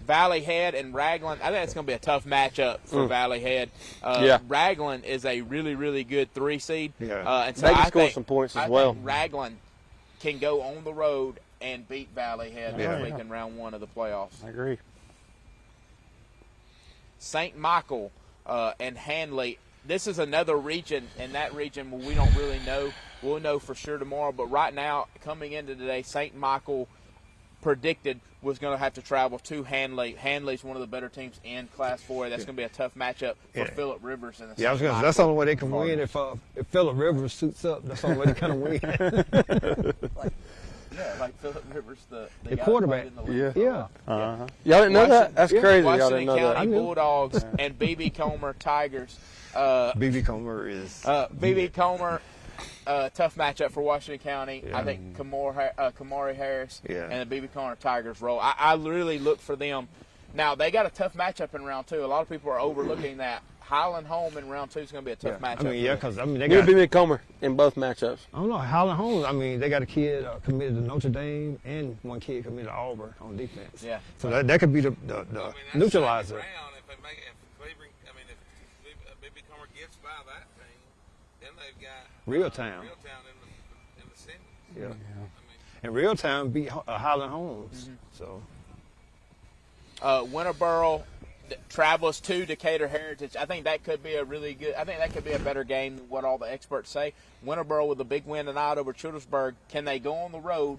Valley Head and Raglan. I think it's going to be a tough matchup for Valley Head. Raglan is a really, really good 3 seed. And so they can score some points as well. I think Raglan can go on the road and beat Valley Head this week in round 1 of the playoffs. I agree. St. Michael and Handley. This is another region, in that region where we don't really know. We'll know for sure tomorrow. But right now, coming into today, St. Michael predicted was going to have to travel to Handley. Handley's one of the better teams in Class 4. That's going to be a tough matchup for Phillip Rivers. I was that's the only way they can win if Phillip Rivers suits up. That's the only way they kind of win. like Phillip Rivers, the quarterback. Y'all didn't know that? That's crazy. Y'all Washington didn't know County that. Bulldogs and B.B. Comer Tigers. B.B. Comer is B.B. Comer. Tough matchup for Washington County. I think Kamari Harris and the B.B. Comer Tigers roll. I really look for them. Now, they got a tough matchup in round 2. A lot of people are overlooking that. Highland home in round 2 is going to be a tough matchup. Because they got B.B. Comer in both matchups. I don't know. Highland home, they got a kid committed to Notre Dame and one kid committed to Auburn on defense. Yeah. So that could be the neutralizer. If B.B. Comer gets by that team, then they've got Real-Town in the city. Yeah. And Real-Town beat Highland Homes. So. Winterboro travels to Decatur Heritage. I think that could be a really good. I think that could be a better game than what all the experts say. Winterboro with a big win tonight over Childersburg. Can they go on the road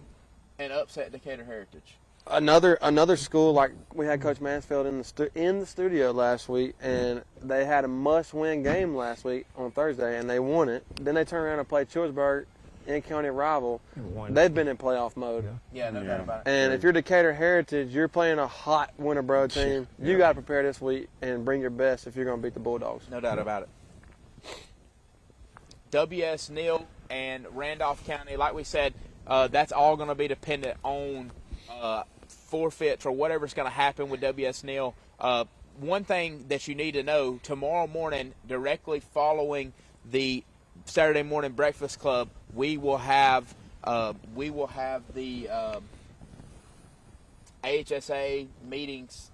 and upset Decatur Heritage? Another school, like we had Coach Mansfield in the studio last week, and they had a must-win game last week on Thursday, and they won it. Then they turned around and played Childersburg, in-county rival. They've been in playoff mode. Yeah, no doubt about it. And if you're Decatur Heritage, you're playing a hot Winterboro team. You got to prepare this week and bring your best if you're going to beat the Bulldogs. No doubt about it. W.S. Neal and Randolph County, like we said, that's all going to be dependent on forfeits or whatever's going to happen with W.S. Neal. One thing that you need to know, tomorrow morning, directly following the Saturday Morning Breakfast Club, we will have the AHSA meetings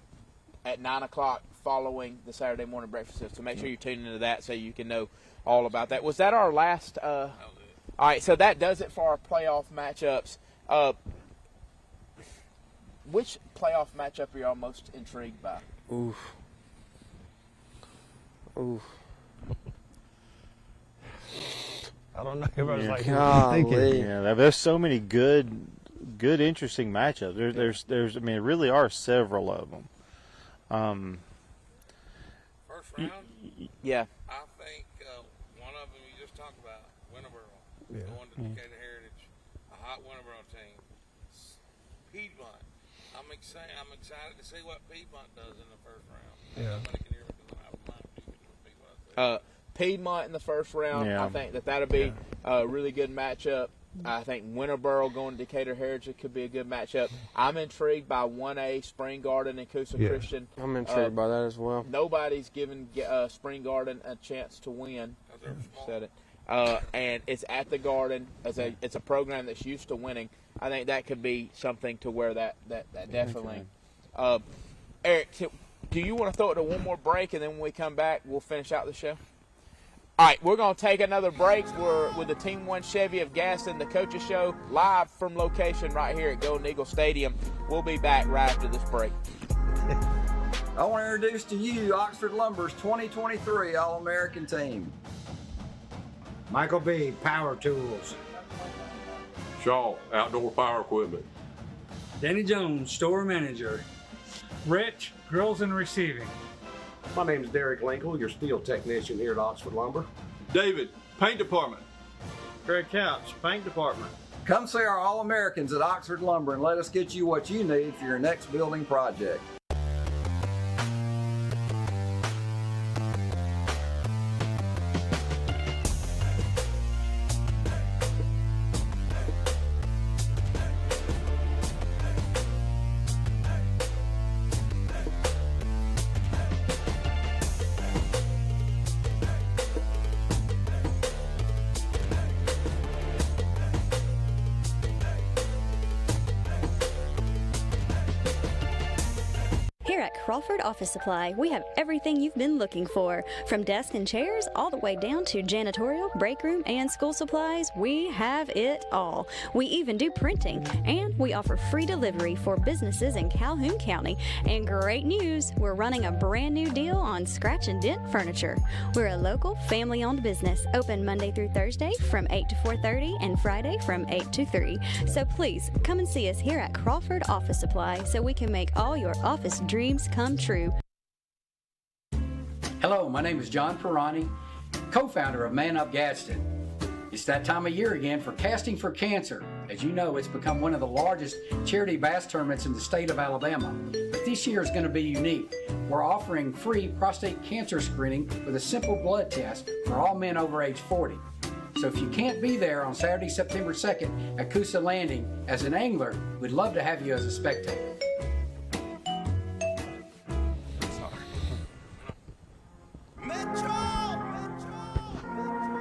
at 9 o'clock following the Saturday Morning Breakfast Club. So make sure you tune into that so you can know all about that. Was that our last? All right, so that does it for our playoff matchups. Which playoff matchup are y'all most intrigued by? Oof. I don't know. Everybody's like thinking. Yeah, there's so many good, interesting matchups. There's. I mean, there really are several of them. First round. Yeah. I think one of them you just talked about, Winterboro, going to Decatur Heritage, a hot Winterboro team. Piedmont. I'm excited to see what Piedmont does in the first round. Yeah. Somebody can hear me because I have a mic. You can repeat what I said. Piedmont in the first round. I think that'll be a really good matchup. I think Winterboro going to Decatur Heritage could be a good matchup. I'm intrigued by 1A Spring Garden and Coosa Christian. I'm intrigued by that as well. Nobody's given Spring Garden a chance to win. Said it. And it's at the Garden. It's a program that's used to winning. I think that could be something to where that definitely. Eric, do you want to throw it to one more break, and then when we come back, we'll finish out the show? All right, we're going to take another break. We're with the Team 1 Chevy of Gaston, the Coaches Show, live from location right here at Golden Eagle Stadium. We'll be back right after this break. I want to introduce to you Oxford Lumber's 2023 All-American team. Michael B., Power Tools. Shaw, Outdoor Power Equipment. Danny Jones, Store Manager. Rich, Grills and Receiving. My name is Derek Linkle, your steel technician here at Oxford Lumber. David, Paint Department. Greg Couch, Paint Department. Come see our All-Americans at Oxford Lumber and let us get you what you need for your next building project. Crawford Office Supply, we have everything you've been looking for. From desks and chairs all the way down to janitorial, break room, and school supplies, we have it all. We even do printing, and we offer free delivery for businesses in Calhoun County. And great news, we're running a brand new deal on scratch and dent furniture. We're a local, family-owned business, open Monday through Thursday from 8 to 4:30 and Friday from 8 to 3. So please come and see us here at Crawford Office Supply so we can make all your office dreams come true. Hello, my name is John Perrani, co-founder of Man Up Gadsden. It's that time of year again for Casting for Cancer. As you know, it's become one of the largest charity bass tournaments in the state of Alabama. But this year is going to be unique. We're offering free prostate cancer screening with a simple blood test for all men over age 40. So if you can't be there on Saturday, September 2nd at Coosa Landing as an angler, we'd love to have you as a spectator.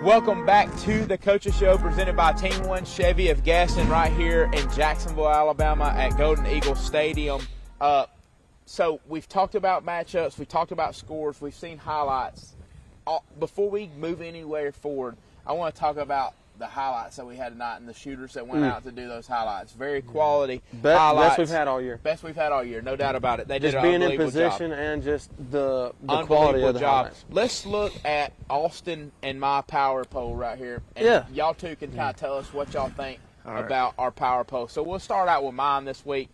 Welcome back to the Coaches Show presented by Team 1 Chevy of Gaston right here in Jacksonville, Alabama at Golden Eagle Stadium. So we've talked about matchups, we've talked about scores, we've seen highlights. Before we move anywhere forward, I want to talk about the highlights that we had tonight and the shooters that went out to do those highlights. Very quality highlights. Best we've had all year. Best we've had all year, no doubt about it. They just did an being in unbelievable position job. and just the quality of the highlights. Let's look at Austin and my power pole right here. And y'all two can kind of tell us what y'all think about our power pole. So we'll start out with mine this week.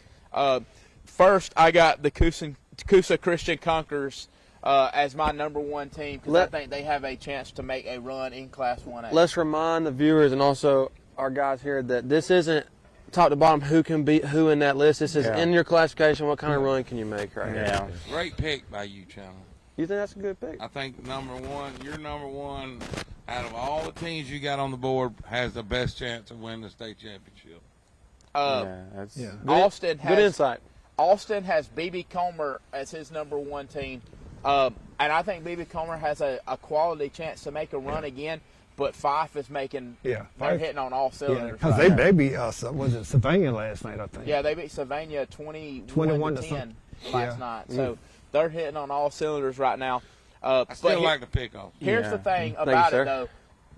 First, I got the Coosa Christian Conquerors as my #1 team because I think they have a chance to make a run in Class 1A. Let's remind the viewers and also our guys here that this isn't top to bottom who can beat who in that list. This is in your classification, what kind of run can you make right now. Great pick by you, Chandler. You think that's a good pick? I think #1, your #1 out of all the teams you got on the board has the best chance of winning the state championship. Austin has good insight. Austin has B.B. Comer as his #1 team. And I think B.B. Comer has a quality chance to make a run again, but Fife is making they're hitting on all cylinders. Because they beat was it Savannah last night, I think. Yeah, they beat Savannah 21 to 10 last night. So they're hitting on all cylinders right now. I still like the pickoff. Here's the thing about it, though.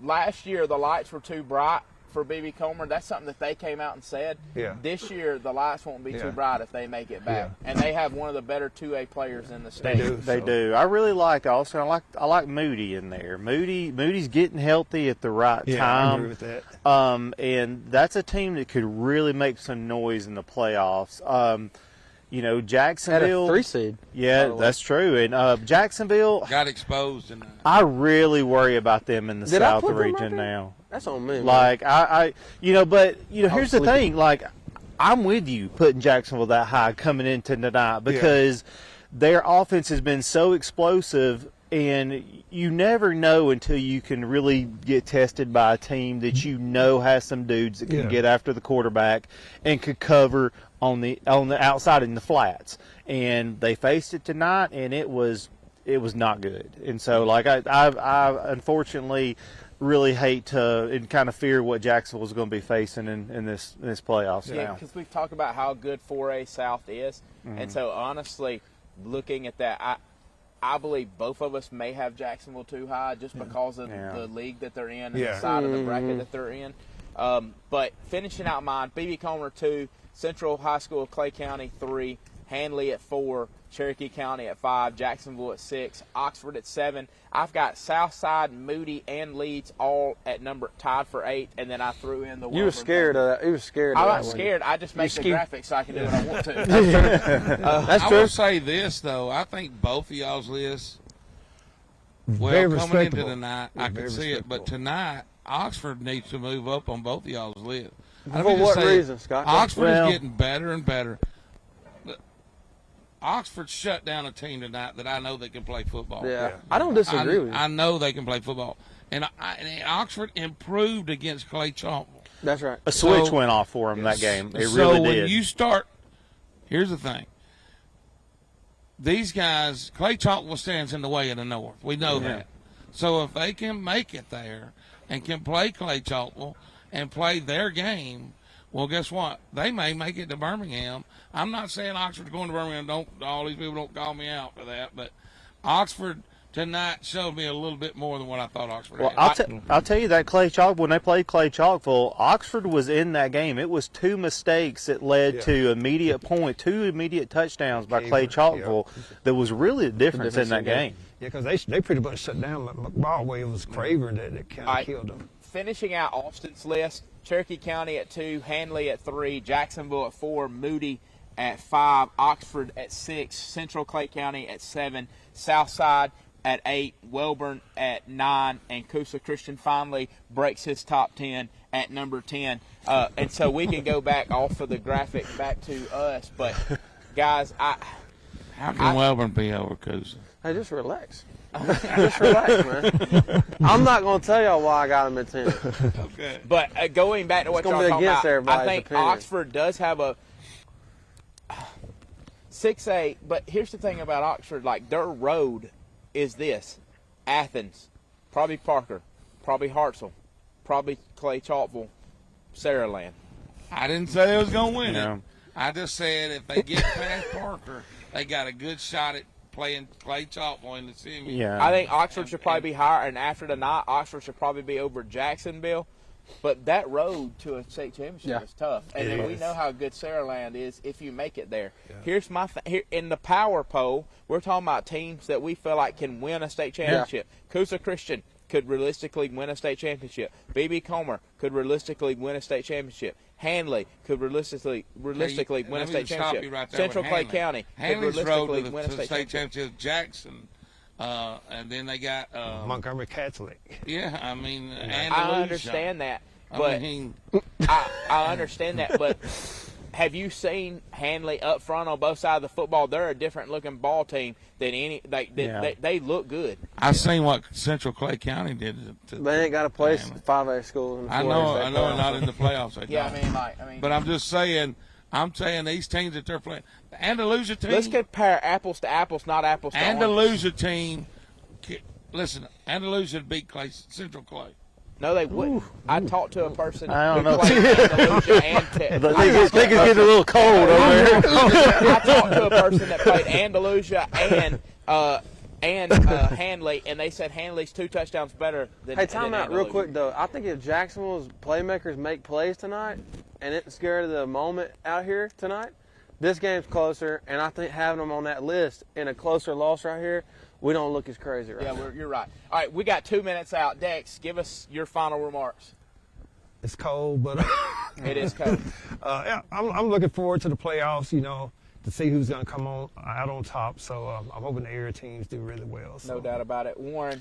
Last year, the lights were too bright for B.B. Comer. That's something that they came out and said. This year, the lights won't be too bright if they make it back. And they have one of the better 2A players in the state. They do. I really like Austin. I like Moody in there. Moody's getting healthy at the right time. I agree with that. And that's a team that could really make some noise in the playoffs. Jacksonville had a 3 seed. Yeah, that's true. And Jacksonville got exposed in that. I really worry about them in the South region now. That's on me. Like here's the thing. Like, I'm with you putting Jacksonville that high coming into tonight because their offense has been so explosive, and you never know until you can really get tested by a team that has some dudes that can get after the quarterback and could cover on the outside in the flats. And they faced it tonight, and it was not good. And so, like, I unfortunately really hate to and kind of fear what Jacksonville's going to be facing in this playoffs now. Because we've talked about how good 4A South is, and so honestly, looking at that, I believe both of us may have Jacksonville too high just because of the league that they're in and the side of the bracket that they're in. But finishing out mine, B.B. Comer 2, Central High School of Clay County 3, Handley at 4, Cherokee County at 5, Jacksonville at 6, Oxford at 7. I've got Southside, Moody, and Leeds all at tied for 8, and then I threw in the. You were scared of that. You were scared. I'm not scared. I just make the graphics so I can do what I want to. That's true. I will say this though. I think both of y'all's lists. Well, coming into tonight, I can see it, but tonight Oxford needs to move up on both of y'all's lists. For what reason, Scott? Oxford is getting better and better. Oxford shut down a team tonight that I know they can play football. Yeah. I don't disagree with you. I know they can play football. And Oxford improved against Clay Chalmers. That's right. A switch went off for them that game. It really did. So when you start, here's the thing. These guys, Clay Chalmers stands in the way of the North. We know that. So if they can make it there and can play Clay Chalmers and play their game, Well, guess what? They may make it to Birmingham. I'm not saying Oxford's going to Birmingham. Don't all these people don't call me out for that, but Oxford tonight showed me a little bit more than what I thought Oxford Well, had. I'll tell you that Clay Chalk, when they played Clay Chalkville, Oxford was in that game. It was 2 mistakes that led to immediate point, 2 immediate touchdowns by Clay Chalkville that was really the difference in that game. Yeah, because they pretty much shut down McBall. It was Craver that kind of killed them. Finishing out Austin's list, Cherokee County at 2, Handley at 3, Jacksonville at 4, Moody at 5, Oxford at 6, Central Clay County at 7, Southside at 8, Welborn at 9, and Coosa Christian finally breaks his top 10 at number 10. And so we can go back off of the graphic back to us. But, guys, how can Welborn be over Coosa? Hey, just relax. Just relax, man. I'm not going to tell y'all why I got him at 10. Okay. But going back to what y'all talking about, I think Oxford does have a 6A. But here's the thing about Oxford, like their road is this: Athens, probably Parker, probably Hartselle, probably Clay Chalkville, Saraland. I didn't say they was going to win it. I just said if they get past Parker, they got a good shot at playing Clay Chalkville in the semi. Yeah. I think Oxford should probably be higher, and after tonight, Oxford should probably be over Jacksonville. But that road to a state championship is tough, and then we know how good Saraland is if you make it there. Yeah. Here's my here in the power poll, we're talking about teams that we feel like can win a state championship. Coosa Christian could realistically win a state championship. B.B. Comer could realistically win a state championship. Handley could realistically win a state championship. Right Central Clay County could realistically win a state championship. Jackson. And then they got Montgomery Catholic. Yeah, I mean, I understand that, but I understand that. But have you seen Handley up front on both sides of the football? They're a different looking ball team than any. They look good. I've seen what Central Clay County did. They ain't got a place 5A schools. I know, not in the playoffs. I mean, but I'm just saying. I'm saying these teams that they're playing. The Andalusia team. Let's compare apples to apples, not apples to Andalusia team. Listen, Andalusia beat Central Clay. No, they wouldn't. I talked to a person I don't who know. played Andalusia and I think it's getting a little cold over there. I talked to a person that played Andalusia and Handley, and they said Handley's 2 touchdowns better than Hey, time out Andalusia. real quick, though. I think if Jacksonville's playmakers make plays tonight and it's scared of the moment out here tonight, this game's closer, and I think having them on that list in a closer loss right here, we don't look as crazy right now. Yeah, you're right. All right, we got 2 minutes out. Dex, give us your final remarks. It's cold, but it is cold. Yeah, I'm looking forward to the playoffs, to see who's going to come out on top. So I'm hoping the area teams do really well. So. No doubt about it. Warren.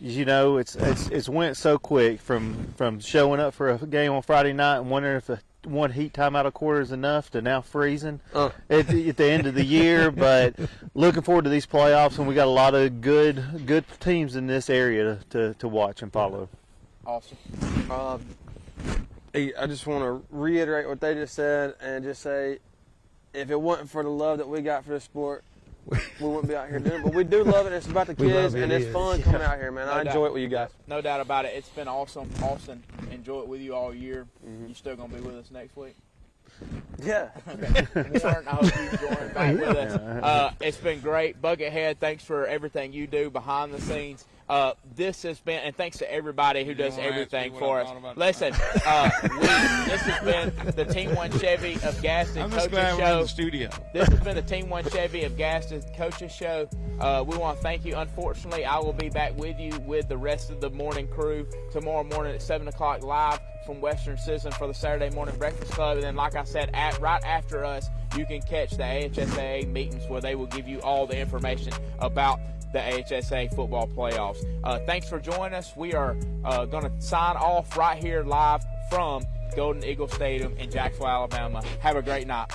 It's went so quick from showing up for a game on Friday night and wondering if one heat timeout a quarter is enough to now freezing at the end of the year. But looking forward to these playoffs, and we got a lot of good teams in this area to watch and follow. Awesome. I just want to reiterate what they just said and just say, if it wasn't for the love that we got for the sport, we wouldn't be out here doing it. But we do love it. It's about the kids, and it's fun coming out here, man. I enjoy it with you guys. No doubt about it. It's been awesome. Austin, enjoy it with you all year. You still going to be with us next week? Yeah. Okay. Warren, I hope you join back with us. It's been great. Buckethead, thanks for everything you do behind the scenes. This has been, and thanks to everybody who does everything for us. Listen, this has been the Team 1 Chevy of Gaston Coaches Show. In the studio. This has been the Team 1 Chevy of Gaston Coaches Show. We want to thank you. Unfortunately, I will be back with you with the rest of the morning crew tomorrow morning at 7 o'clock live from Western Citizen for the Saturday Morning Breakfast Club. And then, like I said, right after us, you can catch the AHSAA meetings where they will give you all the information about the AHSA football playoffs. Thanks for joining us. We are going to sign off right here live from Golden Eagle Stadium in Jacksonville, Alabama. Have a great night.